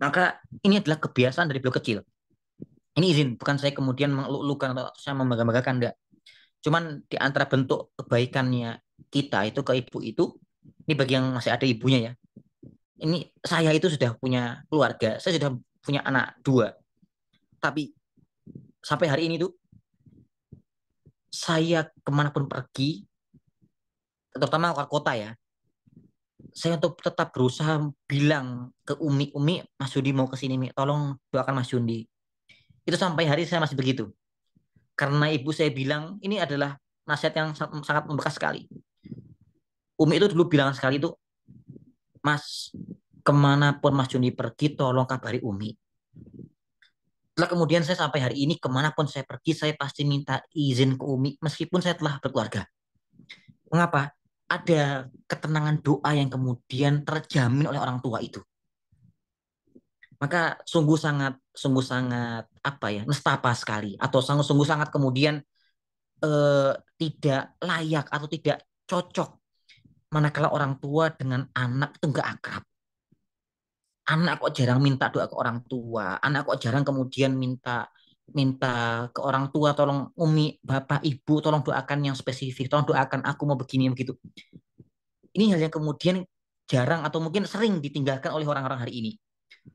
maka ini adalah kebiasaan dari beliau kecil. Ini izin, bukan saya kemudian mengeluh-elukan atau saya membangga-banggakan, enggak. Cuman di antara bentuk kebaikannya kita itu ke ibu itu, ini bagi yang masih ada ibunya ya. Ini saya itu sudah punya keluarga, saya sudah punya anak dua. Tapi sampai hari ini tuh, saya kemanapun pergi, terutama keluar kota ya, saya untuk tetap berusaha bilang ke Umi, Mas Yudi mau ke sini, Mi, tolong doakan Mas Yudi. Itu sampai hari saya masih begitu. Karena ibu saya bilang, ini adalah nasihat yang sangat membekas sekali. Umi itu dulu bilang sekali itu, Mas, kemanapun Mas Juni pergi, tolong kabari Umi. Setelah kemudian saya sampai hari ini, kemanapun saya pergi, saya pasti minta izin ke Umi, meskipun saya telah berkeluarga. Mengapa? Ada ketenangan doa yang kemudian terjamin oleh orang tua itu. Maka sungguh sangat apa ya, nestapa sekali, atau sungguh sangat kemudian eh, tidak layak atau tidak cocok manakala orang tua dengan anak itu nggak akrab. Anak kok jarang minta doa ke orang tua. Anak kok jarang kemudian minta minta ke orang tua, tolong umi, bapak, ibu, tolong doakan yang spesifik, tolong doakan aku mau begini begitu. Ini hal yang kemudian jarang atau mungkin sering ditinggalkan oleh orang-orang hari ini.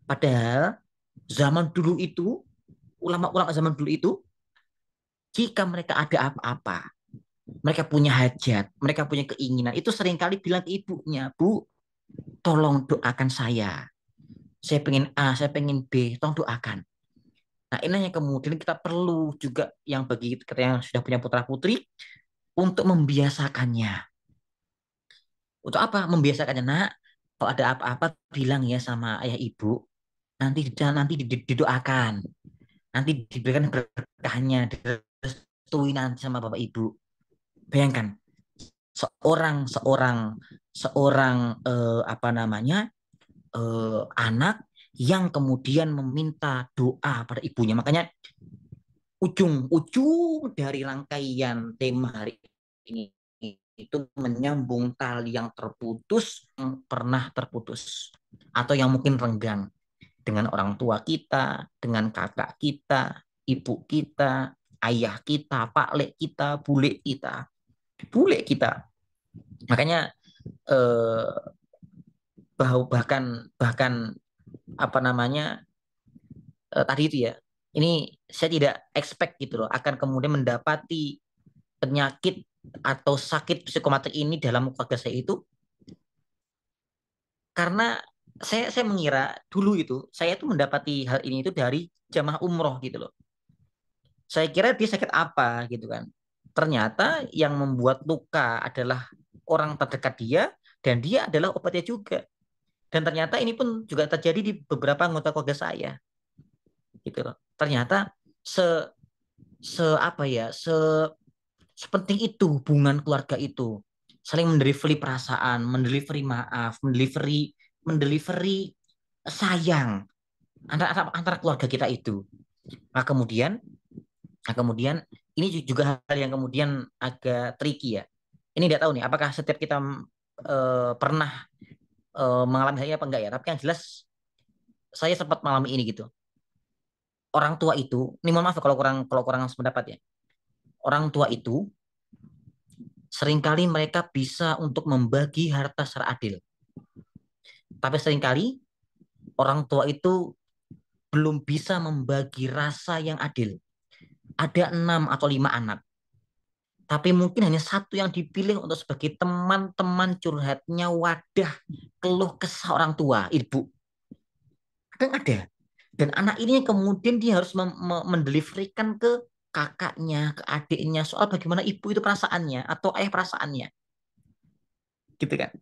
Padahal zaman dulu itu, ulama-ulama zaman dulu itu, jika mereka ada apa-apa, mereka punya hajat, mereka punya keinginan, itu seringkali bilang ke ibunya, Bu, tolong doakan saya. Saya pengen A, saya pengen B, tolong doakan. Nah, ini yang kemudian kita perlu juga yang bagi kita yang sudah punya putra-putri untuk membiasakannya. Untuk apa? Membiasakannya, nak. Kalau ada apa-apa bilang ya sama ayah ibu, nanti didoakan, nanti diberikan berkahnya, direstui nanti sama bapak ibu. Bayangkan seorang seorang seorang apa namanya anak yang kemudian meminta doa pada ibunya. Makanya ujung-ujung dari rangkaian tema hari ini itu menyambung tali yang terputus, yang pernah terputus, atau yang mungkin renggang dengan orang tua kita, dengan kakak kita, ibu kita, ayah kita, pak lek kita, bule kita. Makanya eh, bahkan bahkan apa namanya tadi itu ya. Ini saya tidak expect gitu loh akan kemudian mendapati penyakit atau sakit psikomatik ini dalam keluarga saya itu karena saya mengira dulu itu saya itu mendapati hal ini itu dari jamaah umroh gitu loh. Saya kira dia sakit apa gitu kan. Ternyata yang membuat luka adalah orang terdekat dia dan dia adalah obatnya juga. Dan ternyata ini pun juga terjadi di beberapa anggota keluarga saya gitu loh. Ternyata se se apa ya, sepenting itu hubungan keluarga itu. Saling mendelivery perasaan, mendelivery maaf, mendelivery mendelivery sayang antara keluarga kita itu. Nah, kemudian Nah, kemudian ini juga hal yang kemudian agak tricky ya. Ini tidak tahu nih, apakah setiap kita pernah mengalami hal ini apa enggak ya. Tapi yang jelas saya sempat mengalami ini gitu. Orang tua itu, ini mohon maaf ya kalau kurang sependapat ya. Orang tua itu seringkali mereka bisa untuk membagi harta secara adil. Tapi seringkali orang tua itu belum bisa membagi rasa yang adil. Ada 6 atau 5 anak. Tapi mungkin hanya satu yang dipilih untuk sebagai teman-teman curhatnya, wadah keluh kesah orang tua, ibu. Kadang ada. Dan anak ini kemudian dia harus mendeliverikan ke kakaknya, ke adiknya soal bagaimana ibu itu perasaannya atau ayah perasaannya, gitu kan?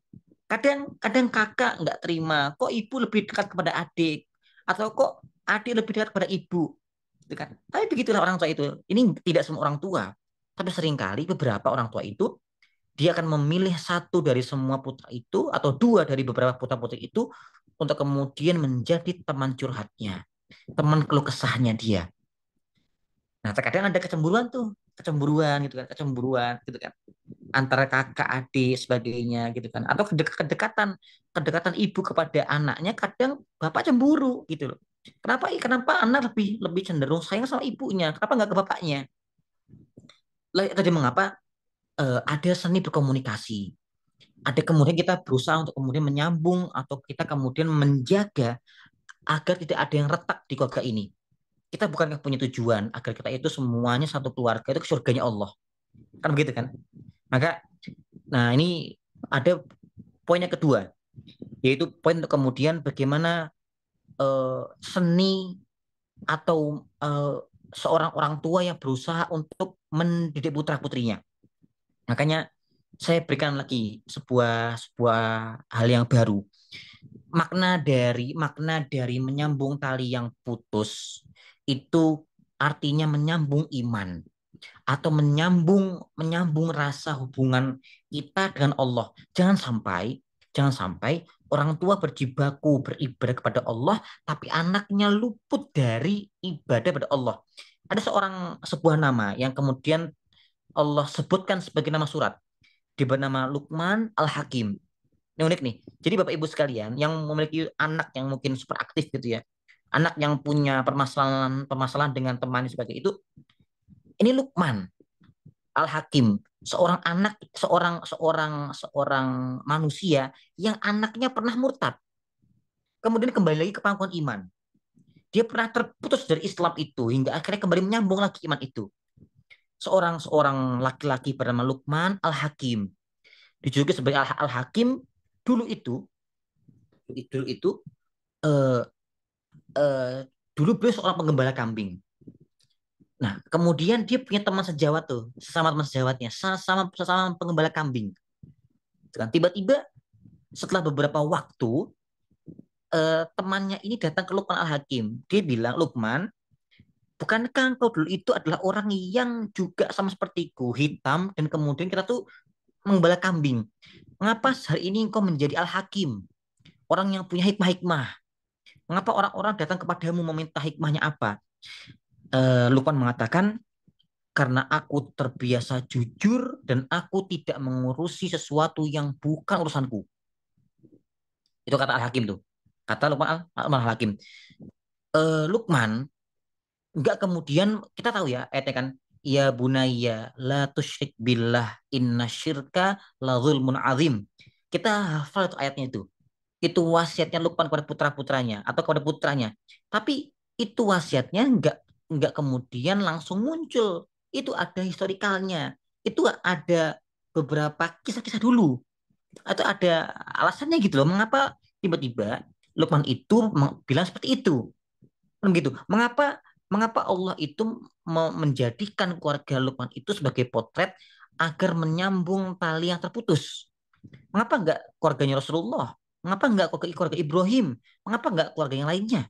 Kadang kadang kakak nggak terima, kok ibu lebih dekat kepada adik atau kok adik lebih dekat kepada ibu, gitu kan? Tapi begitulah orang tua itu. Ini tidak semua orang tua, tapi seringkali beberapa orang tua itu dia akan memilih satu dari semua putra itu atau dua dari beberapa putra putri itu untuk kemudian menjadi teman curhatnya, teman keluh kesahnya dia. Nah, terkadang ada kecemburuan tuh, kecemburuan gitu kan, kecemburuan gitu kan, antara kakak adik sebagainya gitu kan, atau kedekatan, kedekatan ibu kepada anaknya, kadang bapak cemburu gitu loh. Kenapa anak lebih lebih cenderung sayang sama ibunya, kenapa nggak ke bapaknya? Tadi mengapa ada seni berkomunikasi, ada kemudian kita berusaha untuk kemudian menyambung atau kita kemudian menjaga agar tidak ada yang retak di keluarga ini. Kita bukan punya tujuan agar kita itu semuanya satu keluarga itu ke surganya Allah. Kan begitu kan? Maka, nah ini ada poin yang kedua, yaitu poin untuk kemudian bagaimana seni atau seorang orang tua yang berusaha untuk mendidik putra putrinya. Makanya saya berikan lagi sebuah sebuah hal yang baru. Makna dari menyambung tali yang putus itu artinya menyambung iman atau menyambung menyambung rasa hubungan kita dengan Allah. Jangan sampai orang tua berjibaku beribadah kepada Allah tapi anaknya luput dari ibadah pada Allah. Ada sebuah nama yang kemudian Allah sebutkan sebagai nama surat, di bernama Luqman Al-Hakim. Ini unik nih. Jadi Bapak Ibu sekalian yang memiliki anak yang mungkin super aktif gitu ya. Anak yang punya permasalahan dengan teman sebagai itu, ini Luqman Al-Hakim, seorang anak, seorang seorang seorang manusia yang anaknya pernah murtad, kemudian kembali lagi ke pangkuan iman. Dia pernah terputus dari Islam itu hingga akhirnya kembali menyambung lagi iman itu. Seorang seorang laki-laki bernama Luqman Al-Hakim, dijuluki sebagai Al-Hakim. Dulu itu, dulu itu, eh, eh, dulu beliau seorang penggembala kambing. Nah, kemudian dia punya teman sejawat tuh, sesama teman sejawatnya, sama sesama penggembala kambing. Tiba-tiba setelah beberapa waktu temannya ini datang ke Lukman Al-Hakim. Dia bilang, Lukman, bukankah engkau dulu itu adalah orang yang juga sama sepertiku, hitam, dan kemudian kita tuh menggembala kambing. Mengapa hari ini engkau menjadi Al-Hakim, orang yang punya hikmah-hikmah? Mengapa orang-orang datang kepadamu meminta hikmahnya apa? Lukman mengatakan, karena aku terbiasa jujur dan aku tidak mengurusi sesuatu yang bukan urusanku. Itu kata Al-Hakim tuh. Kata Lukman Al-Hakim. Lukman nggak kemudian kita tahu ya ayatnya kan, ya bunayya la tusyrik billah inna syirka la zulmun azim. Kita hafal itu ayatnya itu wasiatnya Lukman kepada putra-putranya atau kepada putranya, tapi itu wasiatnya nggak kemudian langsung muncul, itu ada historikalnya, itu ada beberapa kisah-kisah dulu atau ada alasannya gitu loh, mengapa tiba-tiba Lukman itu bilang seperti itu. Kan gitu. Mengapa mengapa Allah itu menjadikan keluarga Lukman itu sebagai potret agar menyambung tali yang terputus? Mengapa enggak keluarganya Rasulullah? Mengapa enggak keluarga Ibrahim? Mengapa enggak keluarga yang lainnya?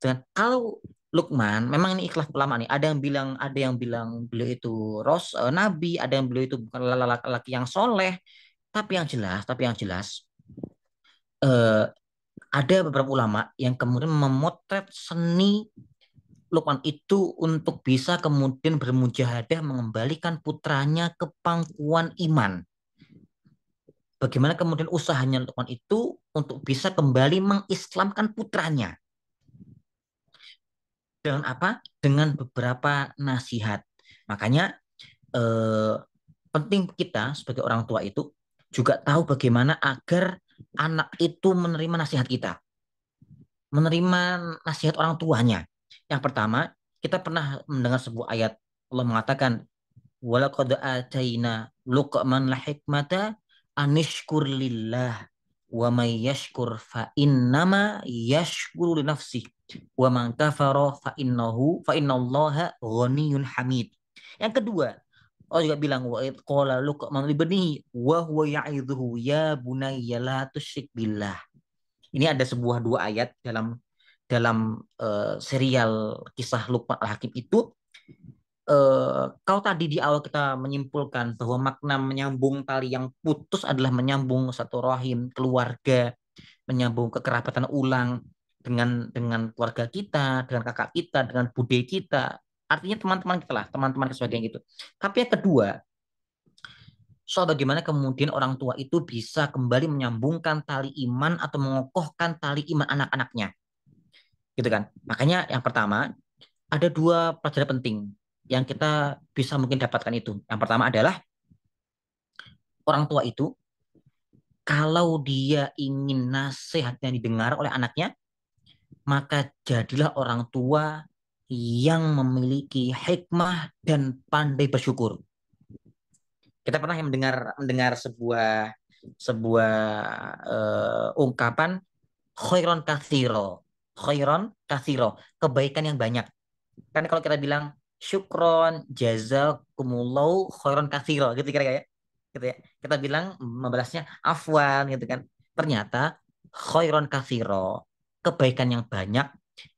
Dan kalau Lukman, memang ini ikhlas ulama nih. Ada yang bilang beliau itu nabi, ada yang beliau itu bukan laki-laki yang soleh. Tapi yang jelas, eh, ada beberapa ulama yang kemudian memotret seni Lukman itu untuk bisa kemudian bermujahadah mengembalikan putranya ke pangkuan iman. Bagaimana kemudian usahanya Lukman itu untuk bisa kembali mengislamkan putranya. Dengan apa? Dengan beberapa nasihat. Makanya eh, penting kita sebagai orang tua itu juga tahu bagaimana agar anak itu menerima nasihat kita, menerima nasihat orang tuanya. Yang pertama, kita pernah mendengar sebuah ayat Allah mengatakan, "Walaqad ataina Luqman hikmata anishkur lillah wa may yashkur fa innama yashkuru li nafsih wa man kafara fa innallaha ghaniyyun hamid." Yang kedua, Allah juga bilang wa id qala Luqman li banihi wa huwa ya'idhuhu ya bunayya la tusyrik billah. Ini ada sebuah dua ayat dalam dalam serial kisah Luqman Al-Hakim itu. Kalau tadi di awal kita menyimpulkan bahwa makna menyambung tali yang putus adalah menyambung satu rahim keluarga, menyambung kekerabatan ulang dengan keluarga kita, dengan kakak kita, dengan bude kita. Artinya teman-teman kita lah, teman-teman sebagainya gitu. Tapi yang kedua, soal bagaimana kemudian orang tua itu bisa kembali menyambungkan tali iman atau mengokohkan tali iman anak-anaknya, gitu kan? Makanya yang pertama ada dua pelajaran penting yang kita bisa mungkin dapatkan itu. Yang pertama adalah orang tua itu kalau dia ingin nasihatnya didengar oleh anaknya, maka jadilah orang tua yang memiliki hikmah dan pandai bersyukur. Kita pernah mendengar mendengar sebuah sebuah ungkapan khairon kathiro, khairon kathiro, kebaikan yang banyak. Kan kalau kita bilang syukron, jazakumullahu khairon katsiro gitu kira-kira ya. Gitu ya. Kita bilang membalasnya afwan gitu kan. Ternyata khairon katsiro, kebaikan yang banyak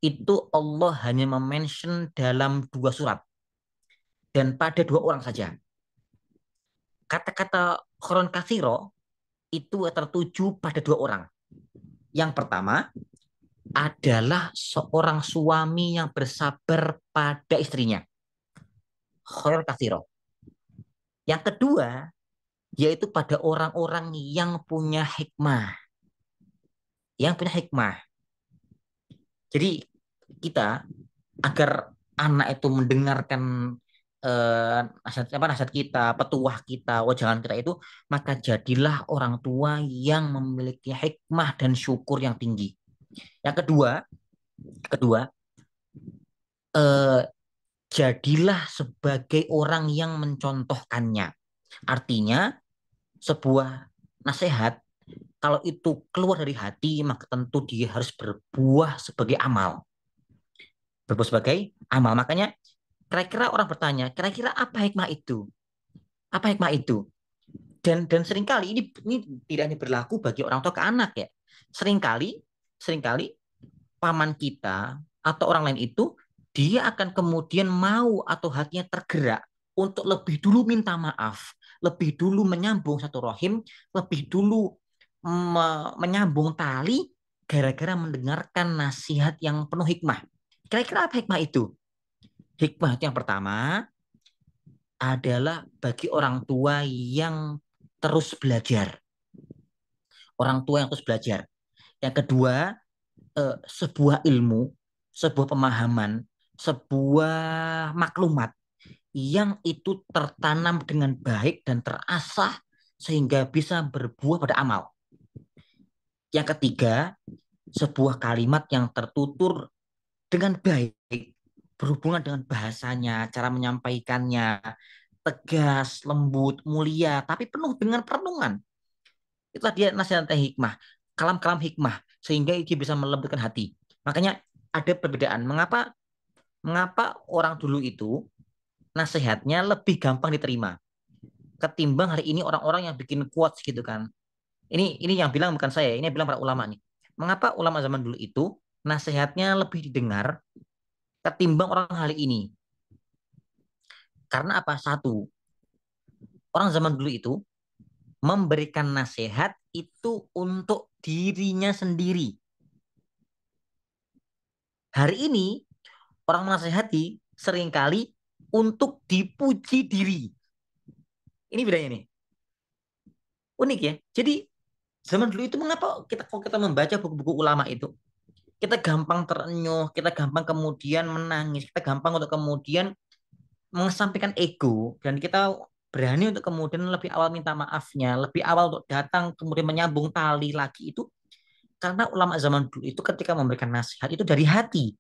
itu Allah hanya mention dalam dua surat dan pada dua orang saja. Kata-kata khairon katsiro itu tertuju pada dua orang. Yang pertama adalah seorang suami yang bersabar pada istrinya. Khair katsiro. Yang kedua, yaitu pada orang-orang yang punya hikmah. Yang punya hikmah. Jadi kita agar anak itu mendengarkan nasihat apa nasihat kita, petuah kita, wajangan kita itu, maka jadilah orang tua yang memiliki hikmah dan syukur yang tinggi. Yang kedua, kedua eh, jadilah sebagai orang yang mencontohkannya. Artinya sebuah nasihat kalau itu keluar dari hati maka tentu dia harus berbuah sebagai amal. Berbuah sebagai amal. Makanya kira-kira orang bertanya, kira-kira apa hikmah itu? Apa hikmah itu? Dan seringkali ini tidak hanya berlaku bagi orang tua ke anak ya. Seringkali seringkali paman kita atau orang lain itu dia akan kemudian mau atau hatinya tergerak untuk lebih dulu minta maaf, lebih dulu menyambung satu rahim, lebih dulu menyambung tali gara-gara mendengarkan nasihat yang penuh hikmah. Kira-kira apa hikmah itu? Hikmah itu yang pertama adalah bagi orang tua yang terus belajar. Orang tua yang terus belajar. Yang kedua, sebuah ilmu, sebuah pemahaman, sebuah maklumat yang itu tertanam dengan baik dan terasah sehingga bisa berbuah pada amal. Yang ketiga, sebuah kalimat yang tertutur dengan baik, berhubungan dengan bahasanya, cara menyampaikannya, tegas, lembut, mulia, tapi penuh dengan perenungan. Itulah dia nasihat hikmah, kalam-kalam hikmah, sehingga dia bisa melembutkan hati. Makanya ada perbedaan. Mengapa mengapa orang dulu itu nasihatnya lebih gampang diterima ketimbang hari ini orang-orang yang bikin quotes gitu kan. Ini yang bilang bukan saya, ini yang bilang para ulama nih. Mengapa ulama zaman dulu itu nasihatnya lebih didengar ketimbang orang hari ini? Karena apa? Satu, orang zaman dulu itu memberikan nasihat itu untuk dirinya sendiri. Hari ini Orang menasehati seringkali untuk dipuji diri. Ini bedanya nih. Unik ya. Jadi zaman dulu itu mengapa kita kalau kita membaca buku-buku ulama itu, kita gampang terenyuh, kita gampang kemudian menangis, kita gampang untuk kemudian mengesampingkan ego dan kita berani untuk kemudian lebih awal minta maafnya, lebih awal untuk datang kemudian menyambung tali lagi itu karena ulama zaman dulu itu ketika memberikan nasihat itu dari hati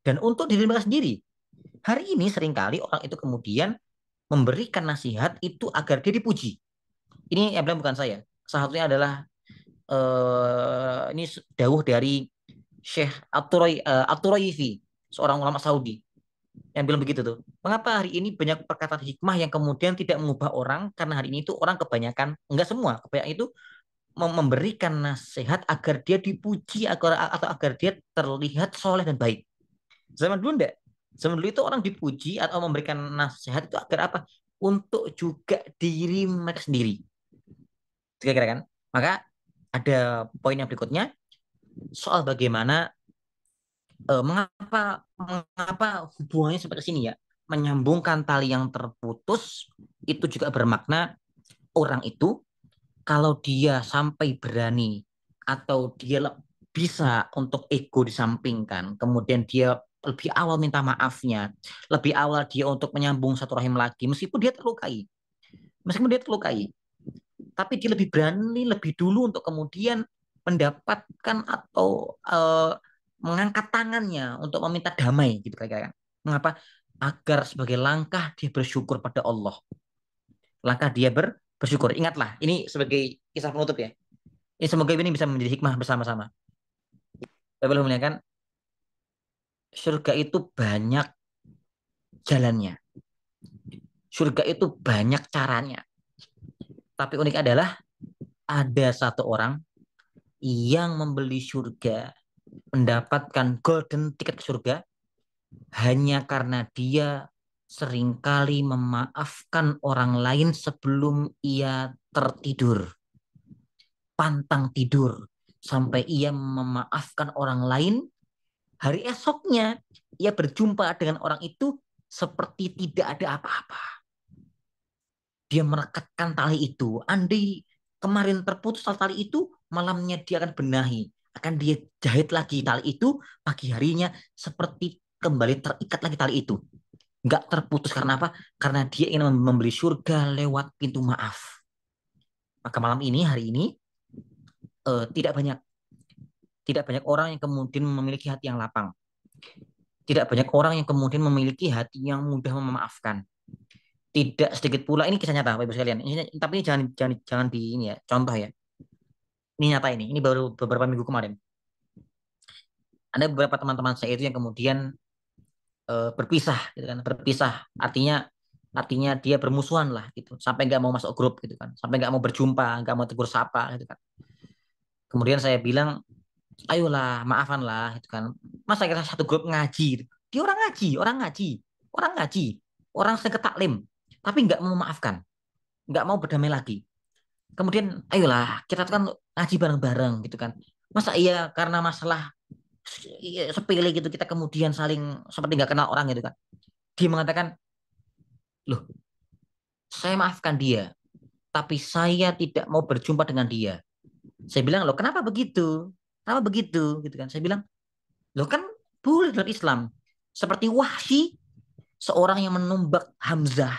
dan untuk diri mereka sendiri. Hari ini seringkali orang itu kemudian memberikan nasihat itu agar dia dipuji. Ini yang bilang bukan saya. Salah satunya adalah ini dawuh dari Syekh At-Turaifi, seorang ulama Saudi yang bilang begitu tuh. Mengapa hari ini banyak perkataan hikmah yang kemudian tidak mengubah orang karena hari ini itu orang kebanyakan, enggak semua, kebanyakan itu memberikan nasihat agar dia dipuji atau agar dia terlihat soleh dan baik. Zaman dulu enggak. Zaman dulu itu orang dipuji atau memberikan nasihat itu agar apa? Untuk juga diri mereka sendiri. Kira-kira kan? Maka ada poin yang berikutnya soal bagaimana mengapa hubungannya seperti sini ya? Menyambungkan tali yang terputus itu juga bermakna orang itu kalau dia sampai berani atau dia bisa untuk ego disampingkan, kemudian dia lebih awal minta maafnya, lebih awal dia untuk menyambung satu rahim lagi, meskipun dia terlukai, tapi dia lebih berani lebih dulu untuk kemudian mendapatkan atau mengangkat tangannya untuk meminta damai gitu kira-kira kan. Mengapa? Agar sebagai langkah dia bersyukur pada Allah. Langkah dia bersyukur. Ingatlah, ini sebagai kisah penutup ya. Ini semoga ini bisa menjadi hikmah bersama-sama. Bapak muliakan, surga itu banyak jalannya. Surga itu banyak caranya. Tapi unik adalah ada satu orang yang membeli surga, mendapatkan golden ticket ke surga hanya karena dia seringkali memaafkan orang lain sebelum ia tertidur, pantang tidur, sampai ia memaafkan orang lain. Hari esoknya ia berjumpa dengan orang itu seperti tidak ada apa-apa. Dia merekatkan tali itu. Andai kemarin terputus tali itu, malamnya dia akan benahi. Akan dia jahit lagi tali itu, pagi harinya seperti kembali terikat lagi tali itu. Nggak terputus karena apa? Karena dia ingin membeli surga lewat pintu maaf. Maka malam ini, hari ini, tidak banyak orang yang kemudian memiliki hati yang lapang. Tidak banyak orang yang kemudian memiliki hati yang mudah memaafkan. Tidak sedikit pula ini kisah nyata Bapak Ibu sekalian. Tapi ini jangan di ini ya, contoh ya. Ini nyata ini. Ini baru beberapa minggu kemarin. Ada beberapa teman-teman saya itu yang kemudian berpisah gitu kan. Berpisah artinya artinya dia bermusuhan lah gitu. Sampai nggak mau masuk grup gitu kan. Sampai nggak mau berjumpa, nggak mau tegur sapa gitu kan. Kemudian saya bilang, ayolah, maafan lah gitu kan. Masa kita satu grup ngaji gitu. Dia orang ngaji, orang ngaji, orang sedang ketaklim, tapi nggak mau memaafkan, nggak mau berdamai lagi. Kemudian ayolah kita tuh kan ngaji bareng-bareng gitu kan. Masa iya karena masalah sepele gitu kita kemudian saling seperti nggak kenal orang gitu kan. Dia mengatakan, loh saya maafkan dia, tapi saya tidak mau berjumpa dengan dia. Saya bilang, loh kenapa begitu? Kenapa begitu? Gitu kan. Saya bilang, loh kan boleh dalam Islam. Seperti Wahsy, seorang yang menumbak Hamzah,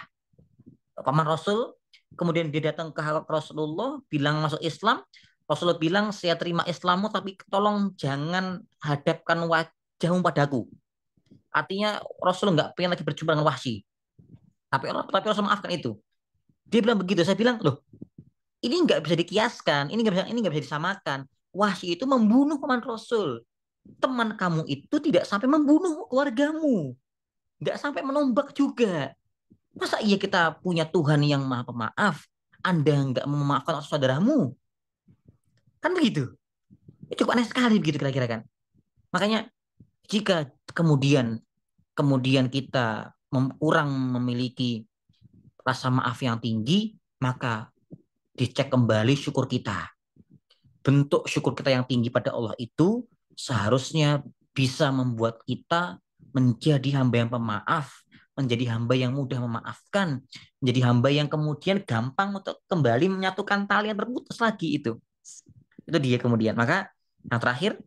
paman Rasul, kemudian dia datang ke Rasulullah, bilang masuk Islam. Rasulullah bilang, saya terima Islammu, tapi tolong jangan hadapkan wajahmu padaku. Artinya Rasul nggak pengen lagi berjumpa dengan Wahsy. Tapi Rasul maafkan itu. Dia bilang begitu. Saya bilang, loh ini nggak bisa dikiaskan, ini nggak bisa disamakan. Wahsy itu membunuh paman Rasul. Teman kamu itu tidak sampai membunuh keluargamu, nggak sampai menombak juga. Masa iya kita punya Tuhan yang maha pemaaf, Anda nggak memaafkan saudaramu? Kan begitu. Itu cukup aneh sekali begitu kira-kira kan. Makanya jika kemudian kemudian kita kurang memiliki rasa maaf yang tinggi, maka dicek kembali syukur kita. Bentuk syukur kita yang tinggi pada Allah itu seharusnya bisa membuat kita menjadi hamba yang pemaaf, menjadi hamba yang mudah memaafkan, menjadi hamba yang kemudian gampang untuk kembali menyatukan tali yang terputus lagi itu. Itu dia kemudian. Maka yang terakhir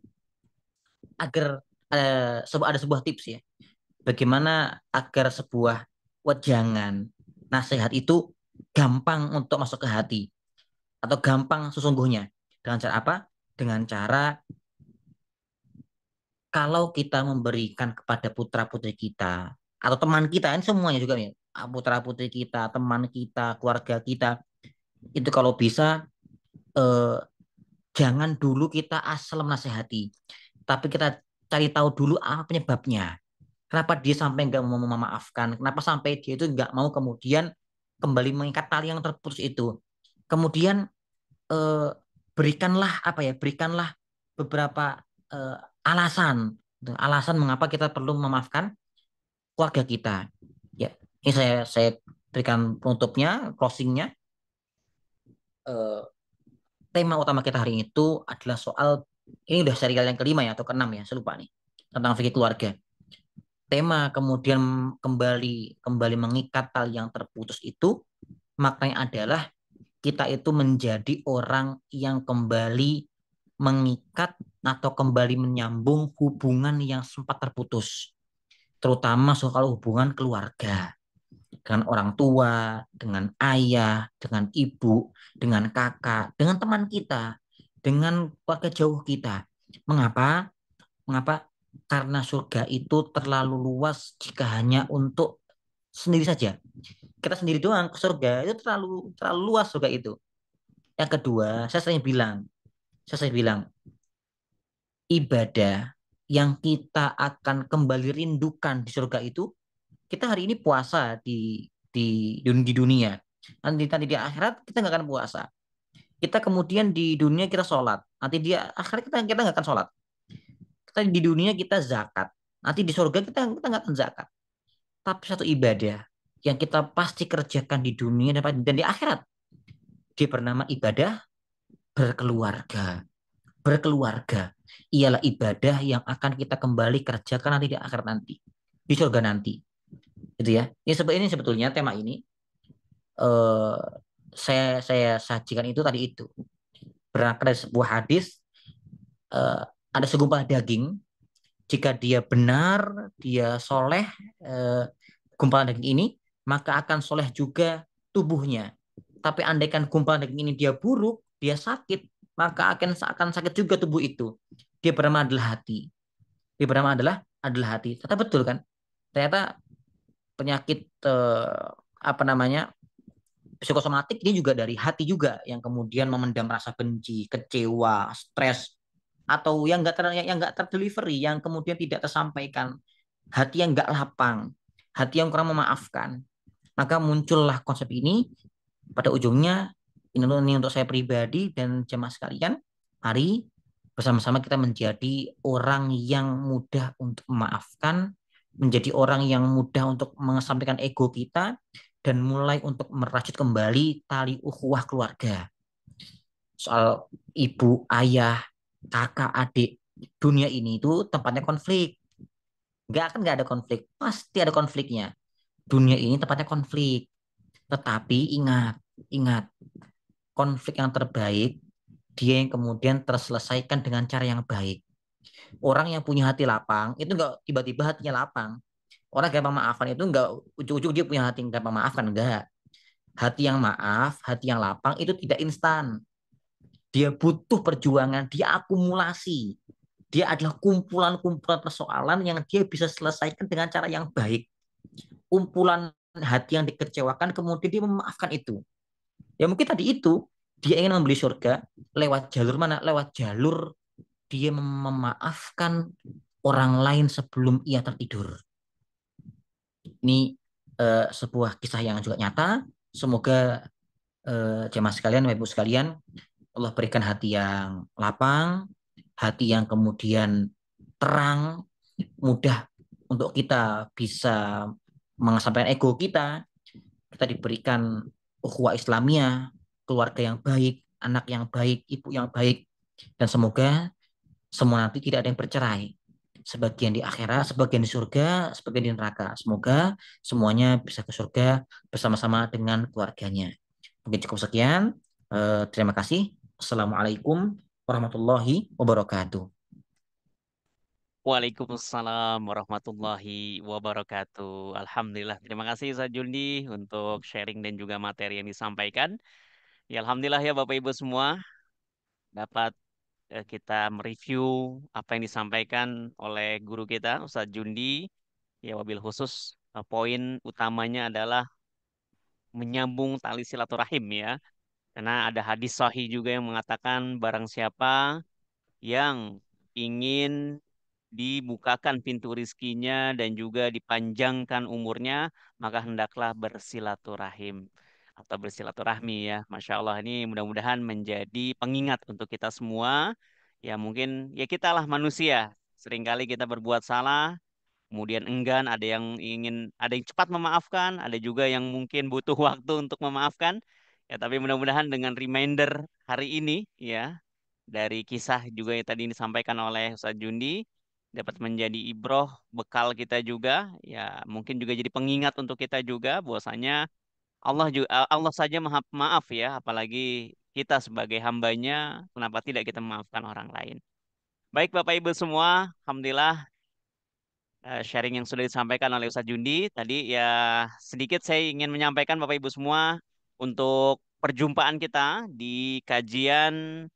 agar ada sebuah tips ya. Bagaimana agar sebuah wejangan nasihat itu gampang untuk masuk ke hati atau gampang sesungguhnya. Dengan cara apa? Dengan cara kalau kita memberikan kepada putra-putri kita atau teman kita, ini semuanya juga ya, putra-putri kita, teman kita, keluarga kita, itu kalau bisa eh, jangan dulu kita asal menasehati, tapi kita cari tahu dulu apa penyebabnya. Kenapa dia sampai nggak mau memaafkan? Kenapa sampai dia itu nggak mau kemudian kembali mengikat tali yang terputus itu? Kemudian eh, berikanlah apa ya? Berikanlah beberapa eh, alasan, alasan mengapa kita perlu memaafkan keluarga kita. Ya, ini saya berikan penutupnya, closingnya. Eh, Tema utama kita hari ini itu adalah soal ini udah serial yang kelima ya atau keenam ya, saya lupa nih tentang fikih keluarga. Tema kemudian kembali kembali mengikat tali yang terputus itu maknanya adalah kita itu menjadi orang yang kembali mengikat atau kembali menyambung hubungan yang sempat terputus, terutama soal hubungan keluarga dengan orang tua, dengan ayah, dengan ibu, dengan kakak, dengan teman kita, dengan keluarga jauh kita. Mengapa? Mengapa? Karena surga itu terlalu luas jika hanya untuk sendiri saja. Kita sendiri doang ke surga itu terlalu terlalu luas surga itu. Yang kedua, saya sering bilang ibadah yang kita akan kembali rindukan di surga itu, kita hari ini puasa di dunia. Nanti di akhirat kita nggak akan puasa. Kita kemudian di dunia kita sholat. Nanti di akhirat kita nggak akan sholat. Kita di dunia kita zakat. Nanti di surga kita nggak akan zakat. Tapi satu ibadah yang kita pasti kerjakan di dunia dan di akhirat. Dia bernama ibadah berkeluarga. Berkeluarga ialah ibadah yang akan kita kembali kerjakan nanti di akhirat nanti. Di surga nanti. Gitu ya. Ini sebetulnya tema ini eh, saya sajikan itu tadi itu. Berangkat dari sebuah hadis, ada segumpal daging. Jika dia benar, dia soleh, eh, gumpalan daging ini, maka akan soleh juga tubuhnya. Tapi andaikan gumpalan daging ini dia buruk, dia sakit, maka akan sakit juga tubuh itu. Dia bernama adalah hati. Dia bernama adalah hati. Ternyata betul kan? Ternyata penyakit apa namanya psikosomatik ini juga dari hati juga yang kemudian memendam rasa benci, kecewa, stres atau yang nggak terdelivery, yang kemudian tidak tersampaikan, hati yang nggak lapang, hati yang kurang memaafkan. Maka muncullah konsep ini pada ujungnya ini untuk saya pribadi dan jemaah sekalian, mari bersama-sama kita menjadi orang yang mudah untuk memaafkan, menjadi orang yang mudah untuk mengesampingkan ego kita dan mulai untuk merajut kembali tali ukhuwah keluarga. Soal ibu, ayah, kakak, adik, dunia ini itu tempatnya konflik. Nggak ada konflik, pasti ada konfliknya. Dunia ini tempatnya konflik. Tetapi ingat, konflik yang terbaik dia yang kemudian terselesaikan dengan cara yang baik. Orang yang punya hati lapang itu nggak tiba-tiba hatinya lapang. Orang gampang maafkan itu nggak ujung-ujung dia punya hati gampang maafkan, enggak. Hati yang maaf, hati yang lapang itu tidak instan. Dia butuh perjuangan, dia akumulasi. Dia adalah kumpulan-kumpulan persoalan yang dia bisa selesaikan dengan cara yang baik. Kumpulan hati yang dikecewakan kemudian dia memaafkan itu. Ya mungkin tadi itu dia ingin membeli surga lewat jalur mana? Lewat jalur dia memaafkan orang lain sebelum ia tertidur. Ini sebuah kisah yang juga nyata. Semoga jemaah sekalian, Bapak Ibu sekalian, Allah berikan hati yang lapang, hati yang kemudian terang, mudah untuk kita bisa mengesampaikan ego kita. Kita diberikan ukhuwah Islamiyah, keluarga yang baik, anak yang baik, ibu yang baik, dan semoga semua nanti tidak ada yang bercerai. sebagian di akhirat, sebagian di surga, sebagian di neraka. Semoga semuanya bisa ke surga bersama-sama dengan keluarganya. Mungkin cukup sekian. Terima kasih. Assalamualaikum warahmatullahi wabarakatuh. Waalaikumsalam warahmatullahi wabarakatuh. Alhamdulillah. Terima kasih Ustaz Jundi untuk sharing dan juga materi yang disampaikan. Ya, Alhamdulillah ya Bapak Ibu semua dapat kita mereview apa yang disampaikan oleh guru kita Ustaz Jundi. Ya, wabil khusus poin utamanya adalah menyambung tali silaturahim ya. Karena ada hadis sahih juga yang mengatakan barang siapa yang ingin dibukakan pintu rizkinya dan juga dipanjangkan umurnya, maka hendaklah bersilaturahim atau bersilaturahmi ya. Masya Allah ini mudah-mudahan menjadi pengingat untuk kita semua. Ya mungkin ya kita lah manusia. Seringkali kita berbuat salah, kemudian enggan, ada yang cepat memaafkan, ada juga yang mungkin butuh waktu untuk memaafkan. Ya, tapi mudah-mudahan dengan reminder hari ini ya dari kisah juga yang tadi disampaikan oleh Ustaz Jundi dapat menjadi ibroh bekal kita juga ya mungkin juga jadi pengingat untuk kita juga bahwasanya Allah saja maha maaf ya apalagi kita sebagai hambanya kenapa tidak kita memaafkan orang lain. Baik Bapak Ibu semua, Alhamdulillah sharing yang sudah disampaikan oleh Ustadz Jundi tadi ya sedikit saya ingin menyampaikan Bapak Ibu semua untuk perjumpaan kita di kajian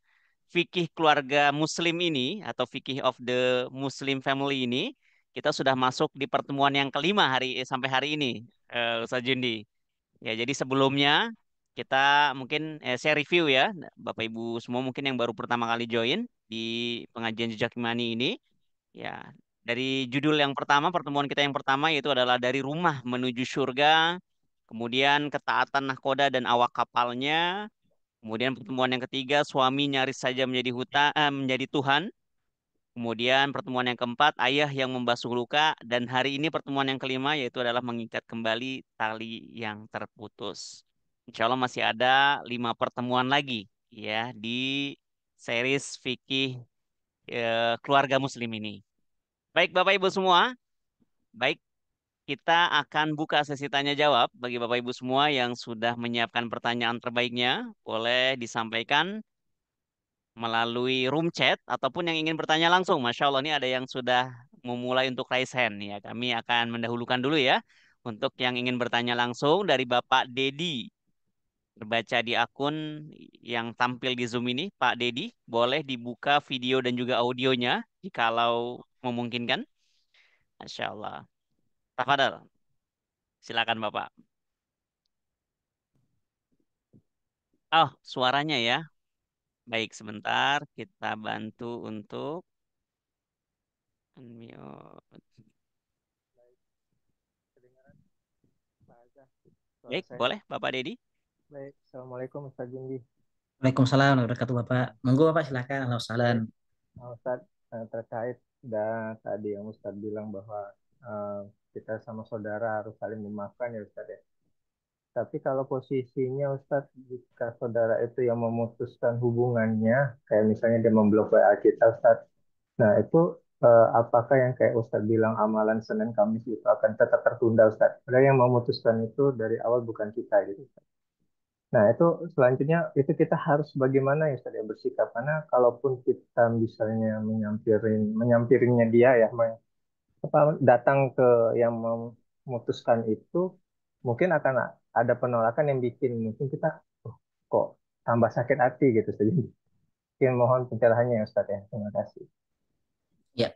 fikih keluarga Muslim ini atau fikih of the Muslim family ini kita sudah masuk di pertemuan yang kelima sampai hari ini Ustadz Jundi. Ya jadi sebelumnya kita mungkin saya review ya Bapak Ibu semua mungkin yang baru pertama kali join di pengajian Jejak Imani ini. Ya, dari judul yang pertama, pertemuan kita yang pertama yaitu adalah dari rumah menuju surga, kemudian ketaatan nahkoda dan awak kapalnya, kemudian pertemuan yang ketiga, suami nyaris saja menjadi Tuhan, kemudian pertemuan yang keempat, ayah yang membasuh luka, dan hari ini pertemuan yang kelima yaitu adalah mengikat kembali tali yang terputus. Insya Allah masih ada 5 pertemuan lagi ya di series fikih keluarga Muslim ini. Baik Bapak Ibu semua, baik kita akan buka sesi tanya jawab bagi Bapak Ibu semua yang sudah menyiapkan pertanyaan terbaiknya, boleh disampaikan melalui room chat ataupun yang ingin bertanya langsung. Masya Allah ini ada yang sudah memulai untuk raise hand ya. Kami akan mendahulukan dulu ya untuk yang ingin bertanya langsung dari Bapak Dedi. Terbaca di akun yang tampil di Zoom ini, Pak Dedi, boleh dibuka video dan juga audionya jikalau memungkinkan. Masya Allah. Tafadhal. Silakan Bapak. Oh, suaranya ya. Baik, sebentar kita bantu untuk unmute. Baik, kedengaran Pak Azhar suara Baik, saya. boleh Bapak Dedi. Baik, Assalamualaikum Ustaz Jundi. Waalaikumsalam warahmatullahi wabarakatuh Bapak. Monggo Bapak silakan. Halo, salam. Baik, Ustaz, terkait dan tadi yang Ustaz bilang bahwa eh, kita sama saudara harus saling memaafkan ya Ustaz ya. Tapi kalau posisinya Ustaz, jika saudara itu yang memutuskan hubungannya, kayak misalnya dia memblok WA kita Ustaz, nah itu apakah yang kayak Ustaz bilang amalan Senin Kamis itu akan tetap tertunda Ustaz? Padahal yang memutuskan itu dari awal bukan kita gitu. Nah, itu selanjutnya itu kita harus bagaimana ya Ustaz ya bersikap karena kalaupun kita misalnya menyampirinya dia ya datang ke yang memutuskan itu mungkin akan ada penolakan yang bikin mungkin kita "Oh, kok tambah sakit hati gitu saja. Mungkin mohon pencerahannya ya Ustaz ya. Terima kasih. Ya,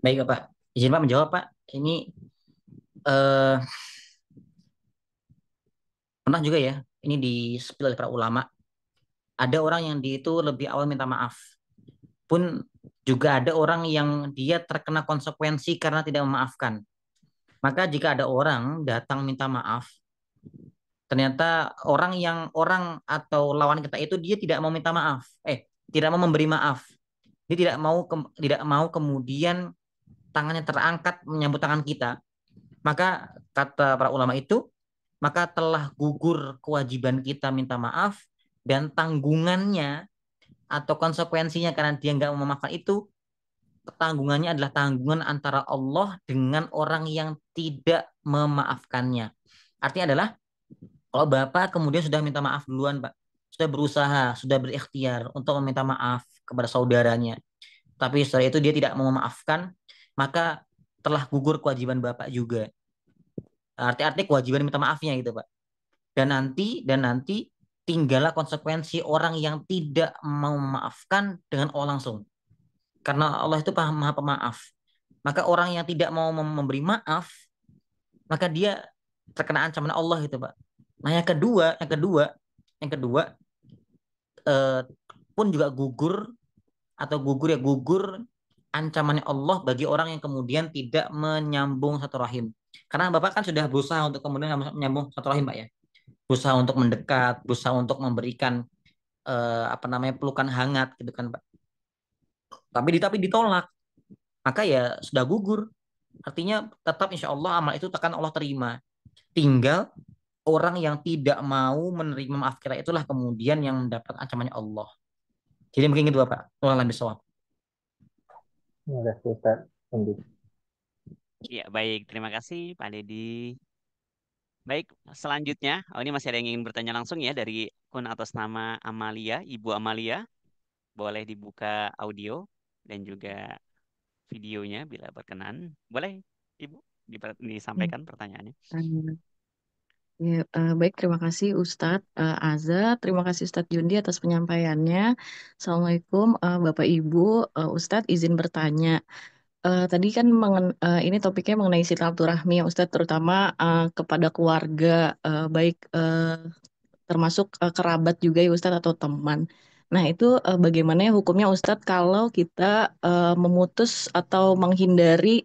baik Bapak. Izin Pak menjawab Pak. Ini eh, pernah juga ya, ini di spill oleh para ulama. Ada orang yang dia itu lebih awal minta maaf. Pun juga ada orang yang dia terkena konsekuensi karena tidak memaafkan. Maka jika ada orang datang minta maaf, ternyata orang atau lawan kita itu dia tidak mau minta maaf, tidak mau memberi maaf, dia tidak mau kemudian tangannya terangkat menyambut tangan kita, maka kata para ulama itu, maka telah gugur kewajiban kita minta maaf dan tanggungannya atau konsekuensinya karena dia nggak memaafkan itu tanggungannya adalah tanggungan antara Allah dengan orang yang tidak memaafkannya. Artinya adalah kalau Bapak kemudian sudah minta maaf duluan, Pak, sudah berusaha, sudah berikhtiar untuk meminta maaf kepada saudaranya, tapi setelah itu dia tidak mau memaafkan, maka telah gugur kewajiban Bapak juga. Arti-arti kewajiban minta maafnya gitu, Pak. Dan nanti tinggallah konsekuensi orang yang tidak mau memaafkan dengan Allah langsung. Karena Allah itu maha pemaaf. Maka orang yang tidak mau memberi maaf, maka dia terkena ancaman Allah gitu, Pak. Nah, yang kedua eh, pun juga gugur ancamannya Allah bagi orang yang kemudian tidak menyambung satu rahim. Karena Bapak kan sudah berusaha untuk kemudian menyambung satu rahim, Pak ya. Berusaha untuk mendekat, berusaha untuk memberikan apa namanya pelukan hangat gitu kan, Pak. Tapi ditolak, maka ya sudah gugur. Artinya tetap insya Allah amal itu akan Allah terima. Tinggal orang yang tidak mau menerima maaf kita itulah kemudian yang mendapat ancamannya Allah. Jadi mungkin itu Bapak. Allah lebih sawab. Terima kasih Ustaz. Lanjut. Ya, baik. Terima kasih, Pak Dedi. Baik, selanjutnya. Oh, ini masih ada yang ingin bertanya langsung ya dari akun atas nama Amalia, Ibu Amalia. Boleh dibuka audio dan juga videonya bila berkenan. Boleh, Ibu, Ya, disampaikan pertanyaannya. ya, baik, terima kasih Ustadz Aza, terima kasih Ustadz Jundi atas penyampaiannya. Assalamualaikum Bapak Ibu, Ustadz izin bertanya. Tadi kan ini topiknya mengenai silaturahmi ya Ustadz, terutama kepada keluarga, baik termasuk kerabat juga ya Ustadz atau teman. Nah itu bagaimana ya hukumnya Ustadz kalau kita memutus atau menghindari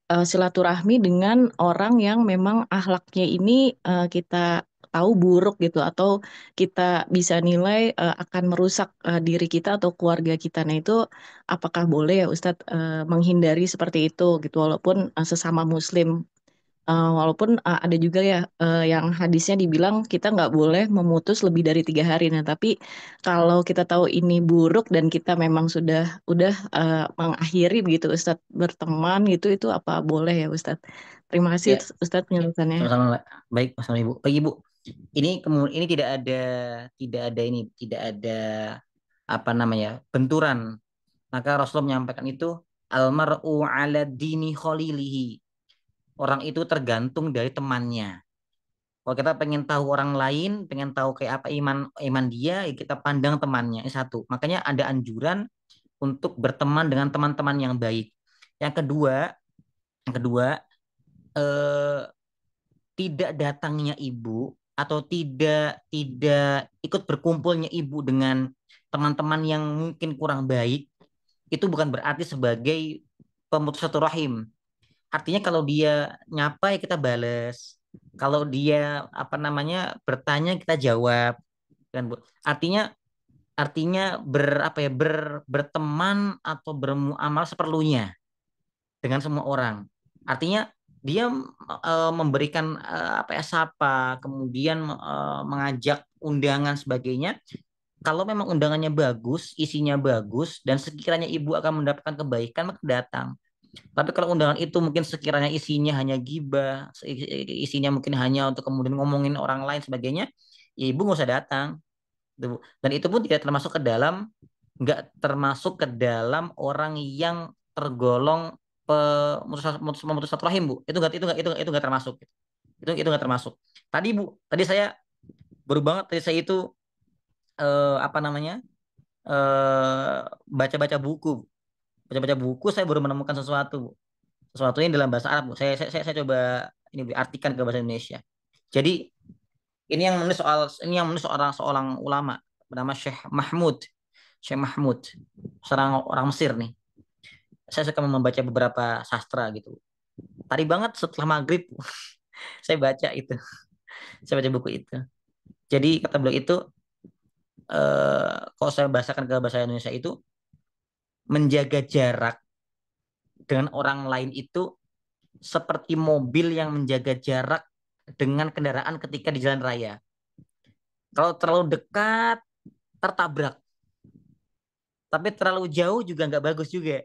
silaturahmi dengan orang yang memang akhlaknya ini kita tahu buruk gitu atau kita bisa nilai akan merusak diri kita atau keluarga kita. Nah itu apakah boleh ya Ustadz menghindari seperti itu gitu walaupun sesama Muslim. Walaupun ada juga ya yang hadisnya dibilang kita nggak boleh memutus lebih dari 3 hari. Nah, tapi kalau kita tahu ini buruk dan kita memang udah mengakhiri begitu Ustadz berteman gitu, itu apa boleh ya Ustadz? Terima kasih Ya, Ustadz penjelasannya. sama-sama Mbak. Baik, Mas Ibu. Baik Ibu. Ini tidak ada apa namanya benturan. Maka Rasulullah menyampaikan itu almar'u ala dini khalilihi. Orang itu tergantung dari temannya. Kalau kita pengen tahu orang lain, pengen tahu kayak apa iman iman dia, ya kita pandang temannya. Ini satu. Makanya ada anjuran untuk berteman dengan teman-teman yang baik. Yang kedua, yang kedua, eh, tidak datangnya ibu atau tidak tidak ikut berkumpulnya ibu dengan teman-teman yang mungkin kurang baik itu bukan berarti sebagai pemutus satu rahim. Artinya kalau dia nyapa ya kita bales. Kalau dia apa namanya bertanya kita jawab kan Bu. Artinya artinya berteman atau bermuamalah seperlunya dengan semua orang. Artinya dia memberikan apa ya sapa, kemudian mengajak undangan sebagainya. Kalau memang undangannya bagus, isinya bagus, dan sekiranya ibu akan mendapatkan kebaikan, maka datang. Tapi kalau undangan itu mungkin sekiranya isinya hanya gibah, isinya mungkin hanya untuk kemudian ngomongin orang lain sebagainya, ya ibu nggak usah datang. Dan itu pun tidak termasuk ke dalam, nggak termasuk ke dalam orang yang tergolong memutus satu rahim Bu. Itu nggak termasuk. Itu nggak termasuk. Tadi saya baru banget tadi saya itu apa namanya eh baca-baca buku. Baca-baca buku saya baru menemukan sesuatu, Bu. Sesuatu ini dalam bahasa Arab, Bu. Saya coba ini Bu, artikan ke bahasa Indonesia. Jadi ini yang menulis seorang ulama bernama Syekh Mahmud, seorang orang Mesir nih. Saya suka membaca beberapa sastra gitu. Tadi banget setelah maghrib saya baca itu, saya baca buku itu. Jadi kata beliau itu, kalau saya bahasakan ke bahasa Indonesia itu menjaga jarak dengan orang lain itu seperti mobil yang menjaga jarak dengan kendaraan ketika di jalan raya. Kalau terlalu dekat tertabrak, tapi terlalu jauh juga nggak bagus juga.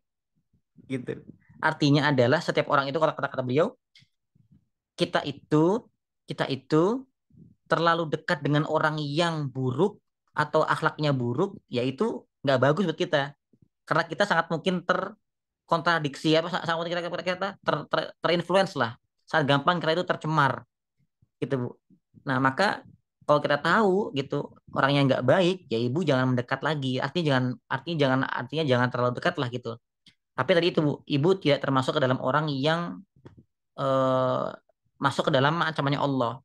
gitu. Artinya adalah setiap orang itu, kata-kata beliau, kita itu kita itu terlalu dekat dengan orang yang buruk atau akhlaknya buruk, yaitu nggak bagus buat kita. Karena kita sangat mungkin terkontradiksi, apa, sangat mungkin kita terinfluence lah. Sangat gampang kita itu tercemar gitu, Bu. Nah, maka kalau kita tahu gitu orang yang nggak baik, ya ibu jangan mendekat lagi. Artinya jangan terlalu dekat lah gitu. Tapi tadi itu, Bu, ibu tidak termasuk ke dalam orang yang eh, masuk ke dalam ancamannya Allah.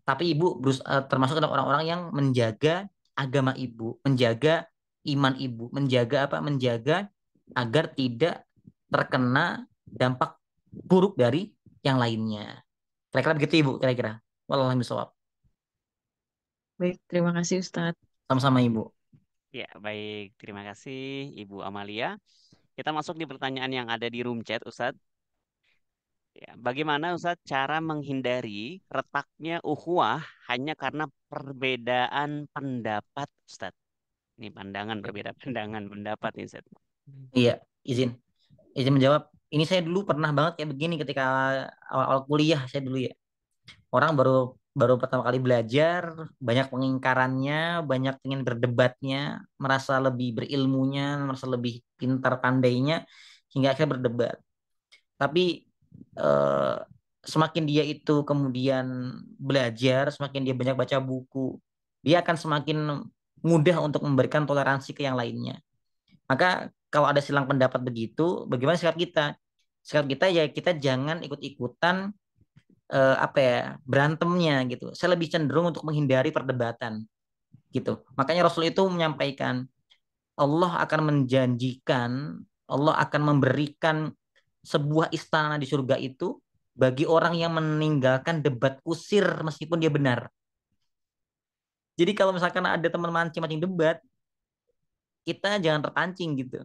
Tapi ibu termasuk ke dalam orang-orang yang menjaga agama ibu, menjaga iman ibu, menjaga apa? Menjaga agar tidak terkena dampak buruk dari yang lainnya. Kira-kira begitu, Ibu, kira-kira. Wallahualam bishawab. Baik, terima kasih Ustadz. Sama-sama, Ibu. Ya, baik. Terima kasih Ibu Amalia. Kita masuk di pertanyaan yang ada di room chat, Ustadz. Ya, bagaimana Ustadz cara menghindari retaknya ukhuwah hanya karena perbedaan pendapat, Ustadz? Ini pandangan, berbeda pandangan pendapat nih, Ustadz. Iya, izin. Izin menjawab. Ini saya dulu pernah banget kayak begini ketika awal-awal kuliah saya dulu ya. Orang baru baru pertama kali belajar, banyak pengingkarannya, banyak ingin berdebatnya, merasa lebih berilmunya, merasa lebih pintar pandainya, hingga akhirnya berdebat. Tapi eh, semakin dia itu kemudian belajar, semakin dia banyak baca buku, dia akan semakin mudah untuk memberikan toleransi ke yang lainnya. Maka kalau ada silang pendapat begitu, bagaimana sikap kita? Sikap kita ya kita jangan ikut-ikutan apa ya, berantemnya gitu. Saya lebih cenderung untuk menghindari perdebatan gitu. Makanya Rasul itu menyampaikan Allah akan menjanjikan, Allah akan memberikan sebuah istana di surga itu bagi orang yang meninggalkan debat kusir meskipun dia benar. Jadi kalau misalkan ada teman mancing-mancing debat, kita jangan terpancing gitu.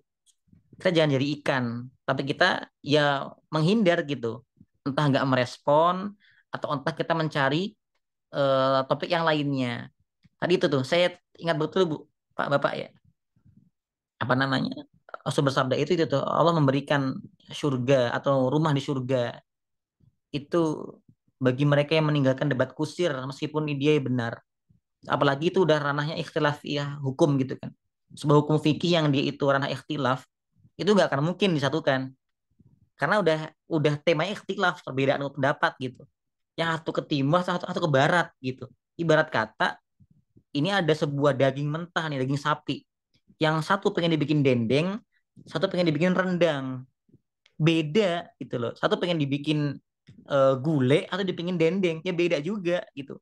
Kita jangan jadi ikan, tapi kita ya menghindar gitu. Entah nggak merespon atau entah kita mencari topik yang lainnya. Tadi itu tuh saya ingat betul, Bu, Pak Bapak ya. Apa namanya? Rasul bersabda itu tuh Allah memberikan surga atau rumah di surga itu bagi mereka yang meninggalkan debat kusir meskipun dia benar. Apalagi itu udah ranahnya ikhtilaf ya hukum gitu kan. Sebuah hukum fikih yang dia itu ranah ikhtilaf itu nggak akan mungkin disatukan karena udah tema ikhtilaf, perbedaan pendapat gitu. Yang satu ke timur, satu ke barat gitu. Ibarat kata ini ada sebuah daging mentah nih, daging sapi. Yang satu pengen dibikin dendeng, satu pengen dibikin rendang. Beda gitu loh. Satu pengen dibikin gulai atau dibikin dendeng, ya beda juga gitu.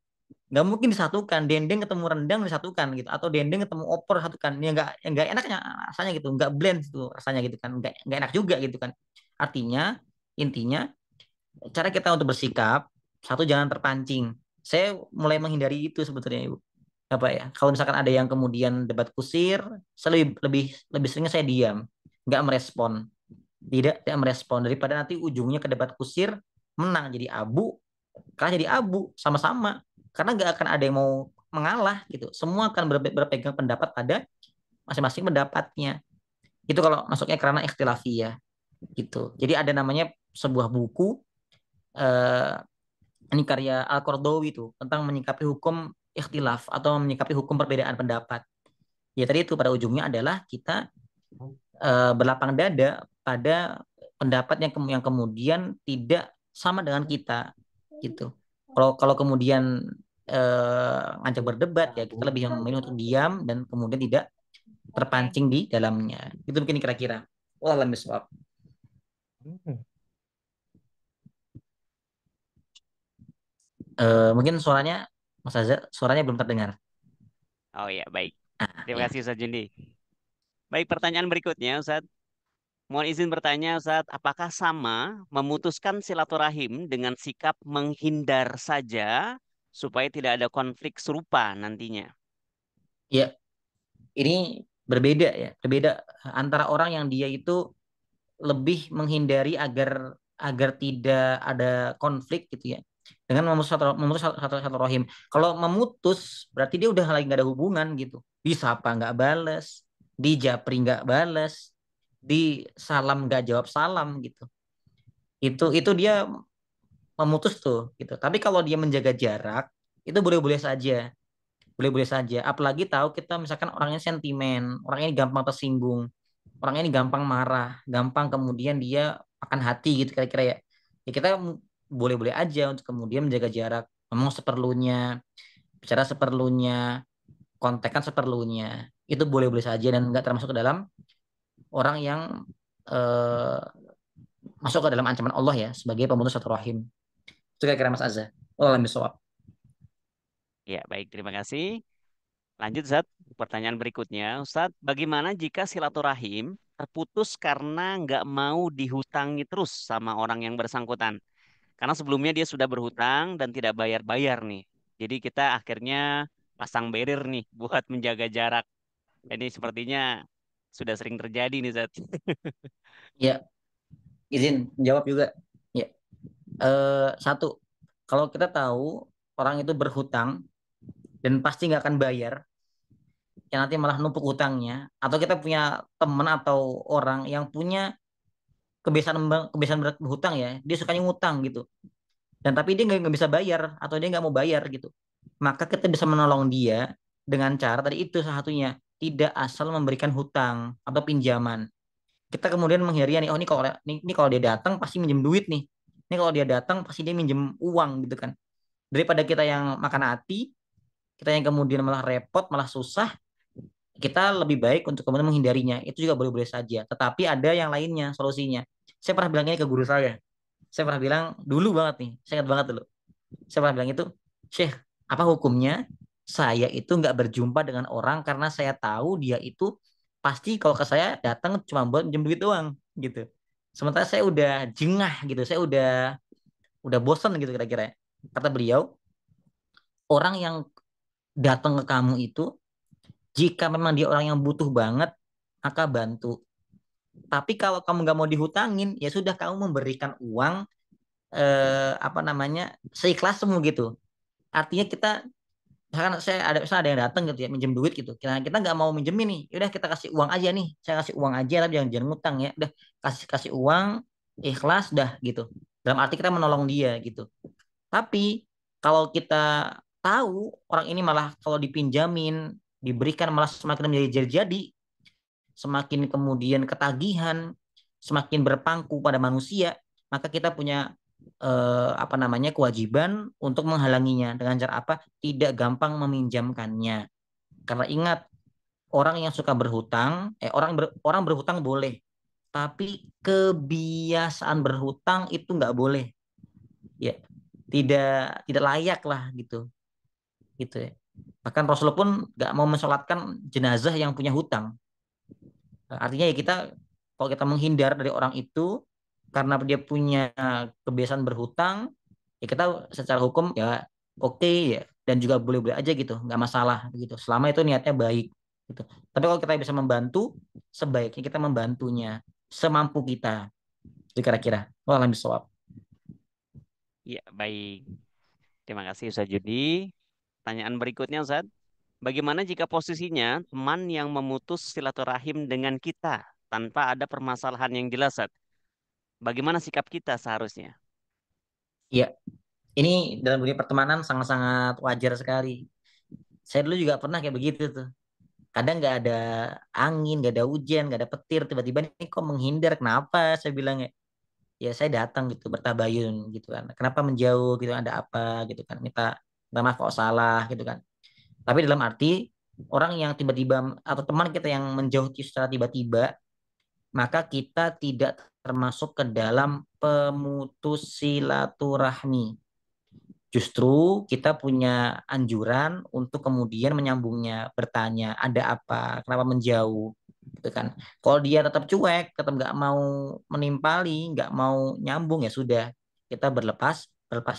Nggak mungkin disatukan, dendeng ketemu rendang disatukan gitu, atau dendeng ketemu opor disatukan. Ya nggak enaknya rasanya gitu, nggak blend itu rasanya gitu kan, nggak enak juga gitu kan. Artinya intinya cara kita untuk bersikap, satu jangan terpancing. Saya mulai menghindari itu sebetulnya, Ibu. Apa ya? Kalau misalkan ada yang kemudian debat kusir, saya lebih lebih lebih seringnya saya diam, nggak merespon, tidak merespon daripada nanti ujungnya ke debat kusir, menang jadi abu, kalah jadi abu sama-sama. Karena nggak akan ada yang mau mengalah gitu. Semua akan berpegang pendapat pada masing-masing pendapatnya. Itu kalau masuknya karena ikhtilafiyah gitu. Jadi ada namanya sebuah buku eh, ini karya Al-Qardawi itu tentang menyikapi hukum ikhtilaf atau menyikapi hukum perbedaan pendapat. Ya tadi itu pada ujungnya adalah kita berlapang dada pada pendapat yang kemudian tidak sama dengan kita gitu. Kalau kalau kemudian ngajak berdebat ya kita lebih memilih untuk diam dan kemudian tidak terpancing di dalamnya. Itu mungkin kira-kira. Wallahu a'lam. Hmm. Mungkin suaranya Mas Azhar, suaranya belum terdengar. Oh ya, baik. Terima Ya. kasih Ustadz Jundi. Baik, pertanyaan berikutnya, Ustadz. Mohon izin bertanya, Ustadz, apakah sama memutuskan silaturahim dengan sikap menghindar saja supaya tidak ada konflik serupa nantinya? Ya, ini berbeda ya, berbeda antara orang yang dia itu lebih menghindari agar agar tidak ada konflik gitu ya. Dengan memutus satu rahim. Kalau memutus berarti dia udah lagi nggak ada hubungan gitu. Disapa nggak bales, dijapri nggak bales, di salam nggak jawab salam gitu. Itu dia memutus tuh gitu. Tapi kalau dia menjaga jarak itu boleh-boleh saja. Boleh-boleh saja. Apalagi tahu kita misalkan orangnya sentimen, orangnya ini gampang tersinggung, orangnya ini gampang marah, gampang kemudian dia akan hati gitu kira-kira ya. Ya kita boleh-boleh aja untuk kemudian menjaga jarak, ngomong seperlunya, bicara seperlunya, kontekan seperlunya. Itu boleh-boleh saja dan nggak termasuk ke dalam orang yang eh, masuk ke dalam ancaman Allah ya sebagai pemutus satu rahim. Itu kira-kira Mas Azza. Wallahu a'lam. Ya, baik, terima kasih. Lanjut, Ustaz. Pertanyaan berikutnya, Ustaz, bagaimana jika silaturahim terputus karena nggak mau dihutangi terus sama orang yang bersangkutan? Karena sebelumnya dia sudah berhutang dan tidak bayar-bayar nih. Jadi kita akhirnya pasang barrier nih buat menjaga jarak. Ini sepertinya sudah sering terjadi nih, Ustaz. Ya, izin jawab juga. Ya, satu, kalau kita tahu orang itu berhutang dan pasti nggak akan bayar, yang nanti malah numpuk hutangnya, atau kita punya teman atau orang yang punya kebiasaan berhutang ya, dia sukanya ngutang gitu, dan tapi dia nggak bisa bayar atau dia nggak mau bayar gitu, maka kita bisa menolong dia dengan cara tadi itu salah satunya tidak asal memberikan hutang atau pinjaman. Kita kemudian menghindari nih, oh ini kalau dia datang pasti minjem duit nih, ini kalau dia datang pasti dia minjem uang gitu kan, daripada kita yang makan hati, kita yang kemudian malah repot malah susah, kita lebih baik untuk kemudian menghindarinya. Itu juga boleh-boleh saja, tetapi ada yang lainnya solusinya. Saya pernah bilang ini ke guru saya pernah bilang dulu banget nih, saya ingat banget dulu, saya pernah bilang itu, Syekh, apa hukumnya saya itu nggak berjumpa dengan orang karena saya tahu dia itu pasti kalau ke saya datang cuma buat pinjam duit doang gitu. Sementara saya udah jengah gitu, saya udah bosan gitu kira-kira. Kata beliau, orang yang datang ke kamu itu jika memang dia orang yang butuh banget, maka bantu. Tapi kalau kamu nggak mau dihutangin, ya sudah kamu memberikan uang apa namanya seikhlasmu gitu. Artinya kita misalkan misalnya ada yang datang gitu ya minjem duit gitu, kita nggak mau minjemin nih, udah kita kasih uang aja nih, saya kasih uang aja tapi jangan ngutang ya, udah kasih kasih uang ikhlas dah gitu, dalam arti kita menolong dia gitu. Tapi kalau kita tahu orang ini malah kalau dipinjamin diberikan malah semakin menjadi-jadi, semakin kemudian ketagihan, semakin berpangku pada manusia, maka kita punya apa namanya kewajiban untuk menghalanginya dengan cara apa? Tidak gampang meminjamkannya. Karena ingat, orang yang suka berhutang, orang berhutang boleh, tapi kebiasaan berhutang itu nggak boleh, ya, tidak layak lah gitu, gitu ya. Bahkan Rasulullah pun nggak mau mensolatkan jenazah yang punya hutang. Artinya ya kita kalau kita menghindar dari orang itu karena dia punya kebiasaan berhutang, ya kita secara hukum ya oke ya, dan juga boleh-boleh aja gitu, nggak masalah gitu. Selama itu niatnya baik gitu. Tapi kalau kita bisa membantu, sebaiknya kita membantunya semampu kita. Itu kira-kira. Wallahualam bishawab. Ya, baik. Terima kasih Ustaz Judi. Pertanyaan berikutnya, Ustaz. Bagaimana jika posisinya teman yang memutus silaturahim dengan kita tanpa ada permasalahan yang jelas, Ustaz? Bagaimana sikap kita seharusnya? Ya, ini dalam dunia pertemanan sangat-sangat wajar sekali. Saya dulu juga pernah kayak begitu tuh. Kadang nggak ada angin, nggak ada hujan, nggak ada petir, tiba-tiba ini kok menghindar, kenapa? Saya bilang ya, ya saya datang gitu bertabayun gitu kan, kenapa menjauh gitu, ada apa gitu kan, minta maaf kalau salah gitu kan. Tapi dalam arti orang yang tiba-tiba atau teman kita yang menjauh secara tiba-tiba, maka kita tidak termasuk ke dalam pemutus silaturahmi. Justru kita punya anjuran untuk kemudian menyambungnya, bertanya, ada apa, kenapa menjauh, gitu kan. Kalau dia tetap cuek, tetap nggak mau menimpali, nggak mau nyambung, ya sudah, kita berlepas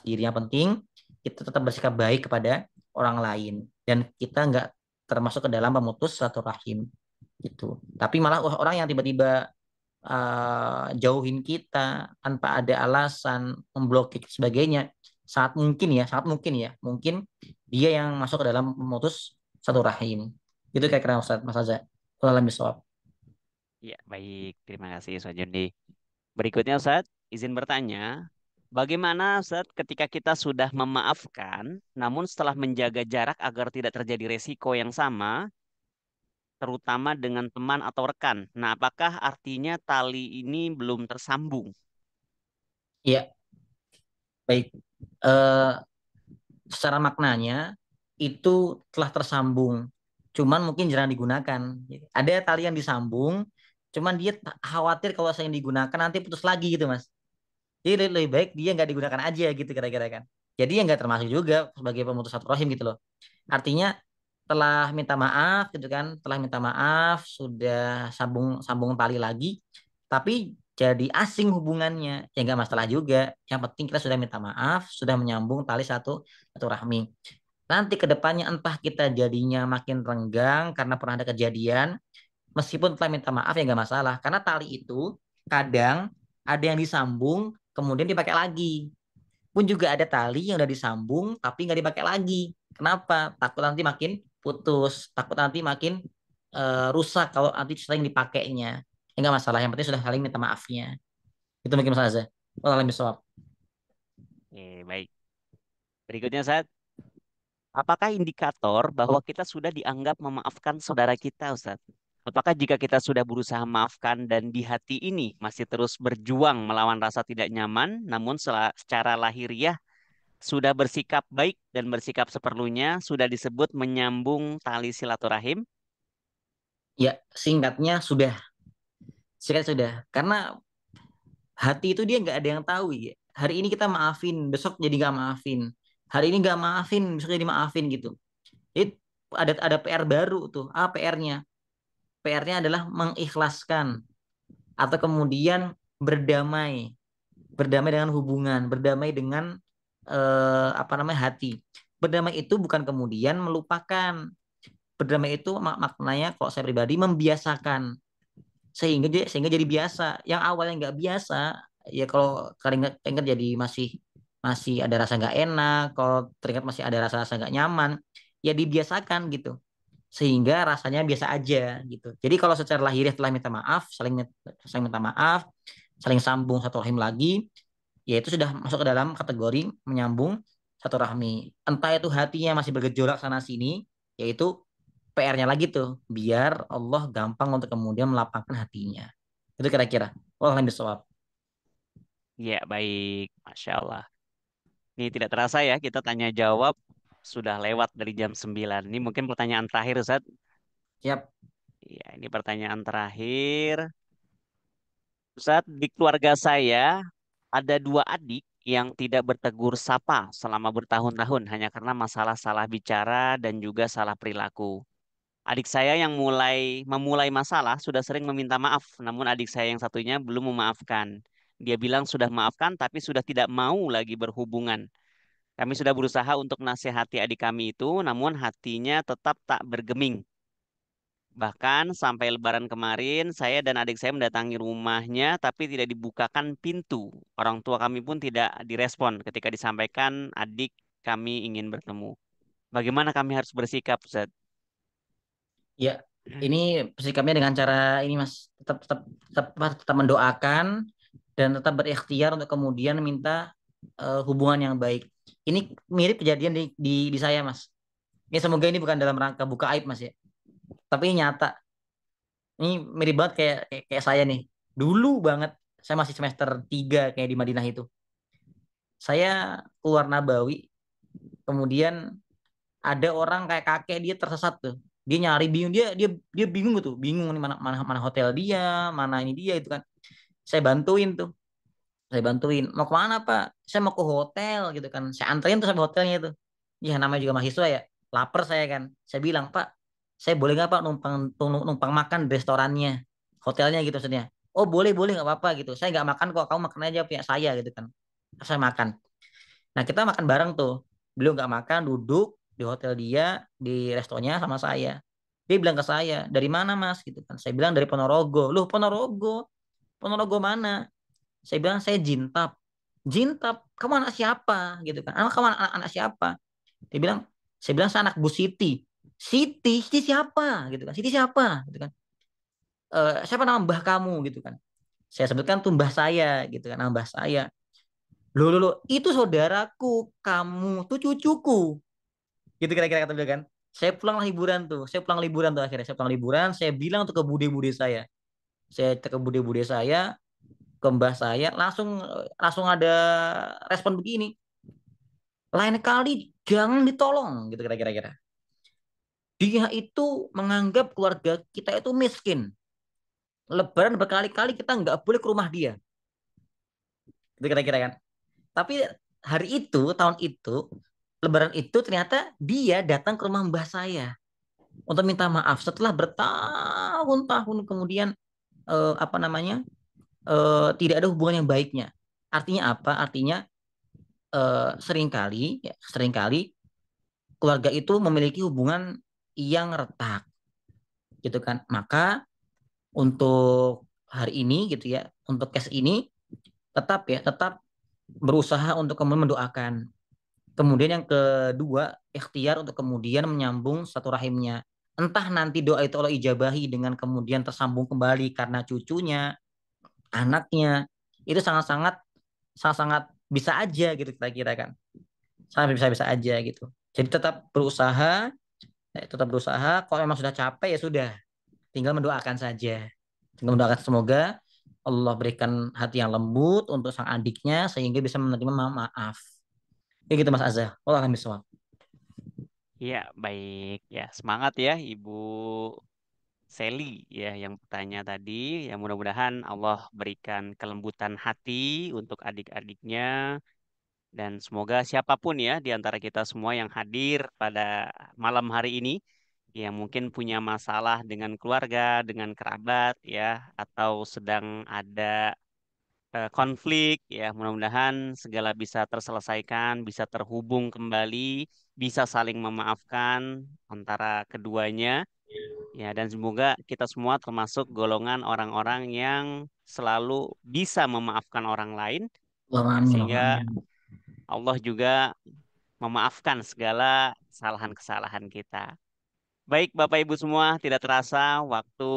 diri. Yang penting kita tetap bersikap baik kepada orang lain dan kita nggak termasuk ke dalam pemutus silaturahim gitu. Tapi malah orang yang tiba-tiba jauhin kita tanpa ada alasan, memblokir sebagainya, mungkin dia yang masuk ke dalam memutus satu rahim. Itu kayak kira Ustaz Mas Azza. Wallahualam bishawab. Ya, baik. Terima kasih Ustaz Jundi. Berikutnya Ustaz, izin bertanya, bagaimana Ustaz ketika kita sudah memaafkan, namun setelah menjaga jarak agar tidak terjadi resiko yang sama, terutama dengan teman atau rekan. Nah, apakah artinya tali ini belum tersambung? Iya, baik. Eh, Secara maknanya itu telah tersambung, cuman mungkin jarang digunakan. Ada tali yang disambung, cuman dia khawatir kalau saya yang digunakan nanti putus lagi gitu mas. Jadi lebih baik dia nggak digunakan aja gitu kira-kira kan. Jadi ya nggak termasuk juga sebagai pemutus silaturahim gitu loh. Artinya telah minta maaf gitu kan, telah minta maaf, sudah sambung sambung tali lagi, tapi jadi asing hubungannya, ya nggak masalah juga. Yang penting kita sudah minta maaf, sudah menyambung tali satu rahmi. Nanti ke depannya entah kita jadinya makin renggang karena pernah ada kejadian, meskipun telah minta maaf ya nggak masalah, karena tali itu kadang ada yang disambung kemudian dipakai lagi. Pun juga ada tali yang udah disambung tapi nggak dipakai lagi. Kenapa? Takut nanti makin putus, takut nanti makin rusak kalau nanti sering dipakainya. Ya nggak masalah, yang penting sudah saling minta maafnya. Itu mungkin Mas Azza. Wallahu a'lam. Oke, baik. Berikutnya Ustaz, apakah indikator bahwa kita sudah dianggap memaafkan saudara kita, Ustaz? Apakah jika kita sudah berusaha memaafkan dan di hati ini masih terus berjuang melawan rasa tidak nyaman, namun secara lahiriah sudah bersikap baik dan bersikap seperlunya, sudah disebut menyambung tali silaturahim? Ya, singkat sudah. Karena hati itu dia nggak ada yang tahu ya. Hari ini kita maafin, besok jadi nggak maafin. Hari ini nggak maafin, besok jadi maafin gitu. Jadi ada PR baru tuh. Apa PR-nya? PR-nya adalah mengikhlaskan atau kemudian berdamai, berdamai dengan hubungan, berdamai dengan apa namanya hati. Berdamai itu bukan kemudian melupakan. Berdamai itu maknanya kalau saya pribadi membiasakan sehingga jadi biasa. Yang awalnya nggak biasa, ya kalau teringat jadi masih masih ada rasa nggak enak, kalau teringat masih ada rasa-rasa nggak nyaman, ya dibiasakan gitu sehingga rasanya biasa aja gitu. Jadi kalau secara lahiriah telah minta maaf, saling minta maaf, saling sambung satu rahim lagi, ya itu sudah masuk ke dalam kategori menyambung satu rahmi. Entah itu hatinya masih bergejolak sana sini, yaitu PR-nya lagi tuh, biar Allah gampang untuk kemudian melapangkan hatinya. Itu kira-kira. Wallahu a'lam. Ya, baik. Masya Allah. Ini tidak terasa ya, kita tanya jawab sudah lewat dari jam 9. Ini mungkin pertanyaan terakhir, Ustaz. Siap. Ya, ini pertanyaan terakhir. Ustaz, di keluarga saya ada dua adik yang tidak bertegur sapa selama bertahun-tahun hanya karena masalah salah bicara dan juga salah perilaku. Adik saya yang memulai masalah sudah sering meminta maaf, namun adik saya yang satunya belum memaafkan. Dia bilang sudah maafkan tapi sudah tidak mau lagi berhubungan. Kami sudah berusaha untuk nasihati adik kami itu, namun hatinya tetap tak bergeming. Bahkan sampai Lebaran kemarin, saya dan adik saya mendatangi rumahnya, tapi tidak dibukakan pintu. Orang tua kami pun tidak direspon ketika disampaikan adik kami ingin bertemu. Bagaimana kami harus bersikap, Ustaz? Ya, ini sikapnya dengan cara ini Mas, tetap mendoakan dan tetap berikhtiar untuk kemudian minta hubungan yang baik. Ini mirip kejadian di saya Mas. Ini semoga ini bukan dalam rangka buka aib Mas ya. Tapi ini nyata. Ini mirip banget kayak saya nih. Dulu banget saya masih semester 3 kayak di Madinah itu. Saya keluar Nabawi, kemudian ada orang kayak kakek dia tersesat tuh. Dia nyari bingung, dia bingung gitu, bingung nih mana mana mana hotel dia, mana ini dia itu kan. Saya bantuin tuh. Saya bantuin. Mau kemana Pak? Saya mau ke hotel gitu kan. Saya anterin tuh sampai hotelnya itu. Ya namanya juga mahasiswa ya. Lapar saya kan. Saya bilang, Pak, saya boleh nggak Pak numpang makan di restorannya, hotelnya gitu maksudnya. Oh boleh boleh nggak apa-apa gitu. Saya nggak makan kok. Kamu makan aja punya saya gitu kan. Saya makan. Nah kita makan bareng tuh. Beliau nggak makan, duduk di hotel dia, di restonya sama saya. Dia bilang ke saya, dari mana Mas gitu kan. Saya bilang dari Ponorogo. Loh Ponorogo? Ponorogo mana? Saya bilang saya Jintab. Jintab, kamu anak siapa? Gitu kan. Kamu anak siapa? Dia bilang, saya bilang saya anak Bu Siti. Siti siapa? Gitu kan. Siti siapa? Gitu kan. siapa nama mbah kamu gitu kan. Saya sebutkan tuh mbah saya gitu kan, nama mbah saya. Loh, itu saudaraku, kamu tuh cucuku. Gitu kira-kira kata beliau kan. Saya pulang liburan tuh akhirnya. Saya pulang liburan, saya bilang tuh ke bude-bude saya. Saya cek ke bude-bude saya, ke mbah saya, langsung langsung ada respon begini. Lain kali jangan ditolong gitu kira-kira. Dia itu menganggap keluarga kita itu miskin. Lebaran berkali-kali kita nggak boleh ke rumah dia. Gitu kira-kira kan. Tapi hari itu, tahun itu, Lebaran itu ternyata dia datang ke rumah mbah saya untuk minta maaf setelah bertahun-tahun kemudian apa namanya tidak ada hubungan yang baiknya. Artinya apa? Artinya seringkali keluarga itu memiliki hubungan yang retak, gitu kan. Maka untuk hari ini gitu ya, untuk case ini tetap berusaha untuk kemudian mendoakan. Kemudian yang kedua, ikhtiar untuk kemudian menyambung satu rahimnya. Entah nanti doa itu Allah ijabahi dengan kemudian tersambung kembali karena cucunya, anaknya, itu sangat-sangat bisa aja gitu kita kira kan. Sangat bisa-bisa aja gitu. Jadi tetap berusaha. Kalau memang sudah capek ya sudah, tinggal mendoakan saja. Tinggal mendoakan semoga Allah berikan hati yang lembut untuk sang adiknya sehingga bisa menerima maaf. Ya gitu Mas Azza. Allah akan bisa. Ya, baik. Ya, semangat ya Ibu Seli ya yang bertanya tadi. Ya, mudah-mudahan Allah berikan kelembutan hati untuk adik-adiknya dan semoga siapapun ya di antara kita semua yang hadir pada malam hari ini yang mungkin punya masalah dengan keluarga, dengan kerabat ya atau sedang ada konflik ya mudah-mudahan segala bisa terselesaikan, bisa terhubung kembali, bisa saling memaafkan antara keduanya ya dan semoga kita semua termasuk golongan orang-orang yang selalu bisa memaafkan orang lain ya Amin. sehingga Amin. Allah juga memaafkan segala kesalahan-kesalahan kita. Baik Bapak Ibu semua, tidak terasa waktu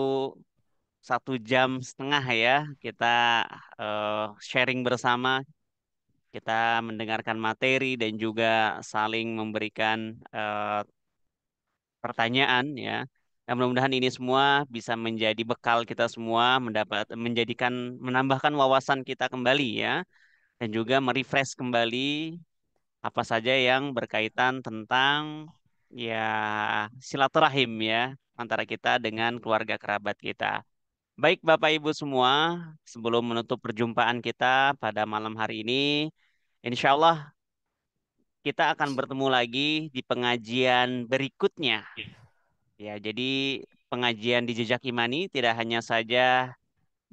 1 jam setengah ya kita sharing bersama, kita mendengarkan materi dan juga saling memberikan pertanyaan ya. Dan mudah-mudahan ini semua bisa menjadi bekal kita semua menambahkan wawasan kita kembali ya dan juga merefresh kembali apa saja yang berkaitan tentang ya silaturahim ya antara kita dengan keluarga kerabat kita. Baik Bapak Ibu semua, sebelum menutup perjumpaan kita pada malam hari ini, insya Allah kita akan bertemu lagi di pengajian berikutnya. Ya, jadi pengajian di Jejak Imani tidak hanya saja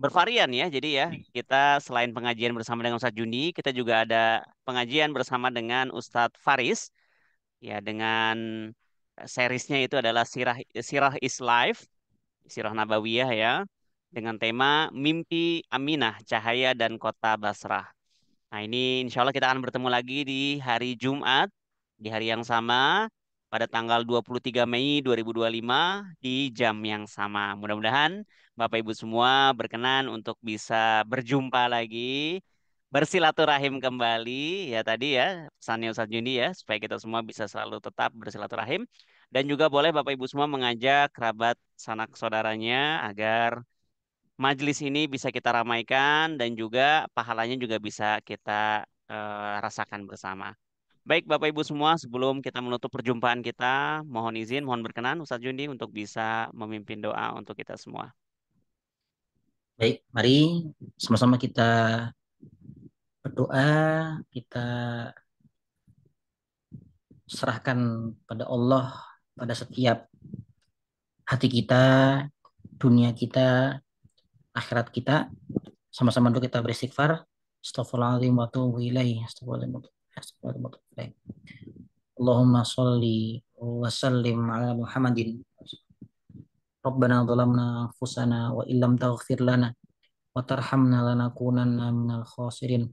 bervarian ya. Jadi ya, kita selain pengajian bersama dengan Ustadz Jundi, kita juga ada pengajian bersama dengan Ustadz Faris. Ya, dengan seriesnya itu adalah Sirah is Life, Sirah Nabawiyah ya, dengan tema Mimpi Aminah, Cahaya dan Kota Basrah. Nah, ini insya Allah kita akan bertemu lagi di hari Jumat, di hari yang sama, pada tanggal 23 Mei 2025, di jam yang sama. Mudah-mudahan Bapak Ibu semua berkenan untuk bisa berjumpa lagi, bersilaturahim kembali, ya tadi ya, pesannya Ustadz Jundi ya, supaya kita semua bisa selalu tetap bersilaturahim. Dan juga boleh Bapak Ibu semua mengajak kerabat sanak saudaranya agar majelis ini bisa kita ramaikan dan juga pahalanya juga bisa kita rasakan bersama. Baik Bapak Ibu semua, sebelum kita menutup perjumpaan kita, mohon izin, mohon berkenan Ustadz Jundi untuk bisa memimpin doa untuk kita semua. Baik, mari sama-sama kita berdoa, kita serahkan pada Allah pada setiap hati kita, dunia kita, akhirat kita. Sama-sama dulu kita beristighfar. Astaghfirullahaladzim wa atubu ilaih. Astaghfirullahaladzim. Allahumma sholli wa sallim ala Muhammadin. Rabbana zalamna anfusana wa illam taghfir lana wa tarhamna lanakunanna minal khasirin.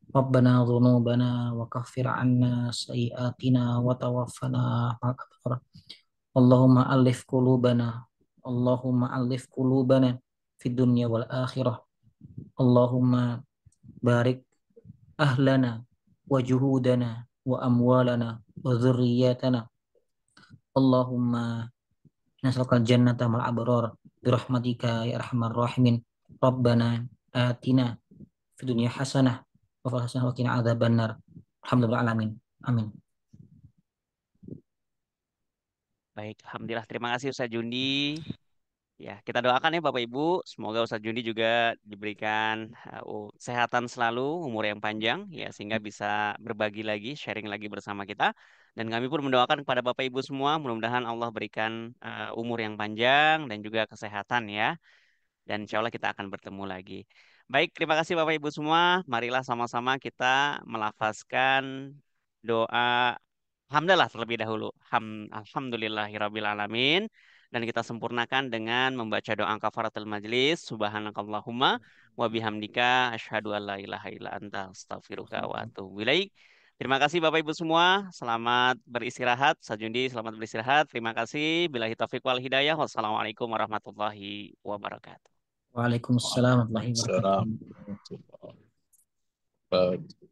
Rabbana dhunubana wa kaffir anna sayiatina wa tawaffana ma'al abrar. Allahumma alif qulubana. Allahumma alif qulubana fid dunya wal akhirah. Allahumma barik ahlana wa juhudana wa amwalana wa dzurriyyatana. Allahumma nas'aluka jannata mal abrar birahmatika ya arhamar rahimin. Rabbana atina fid dunya hasanah wa fil hasanah wa qina adzabannar. Alhamdulillah alamin. Amin. Baik, alhamdulillah. Terima kasih Ustaz Jundi. Ya, kita doakan ya Bapak Ibu, semoga Ustadz Jundi juga diberikan kesehatan selalu, umur yang panjang, ya sehingga bisa berbagi lagi, sharing lagi bersama kita. Dan kami pun mendoakan kepada Bapak Ibu semua, mudah-mudahan Allah berikan umur yang panjang dan juga kesehatan ya. Dan insya Allah kita akan bertemu lagi. Baik, terima kasih Bapak Ibu semua. Marilah sama-sama kita melafazkan doa Alhamdulillah terlebih dahulu. Alhamdulillahirabbil alamin. Dan kita sempurnakan dengan membaca doa kafaratul majlis. Subhanakallahumma wa bihamdika asyhadu an la ilaha illa anta astaghfiruka wa atubu ilaik. Terima kasih Bapak Ibu semua. Selamat beristirahat. Sajundi selamat beristirahat. Terima kasih. Billahi taufiq wal hidayah. Wassalamualaikum warahmatullahi wabarakatuh. Waalaikumsalam warahmatullahi wabarakatuh. Waalaikumsalam warahmatullahi wabarakatuh.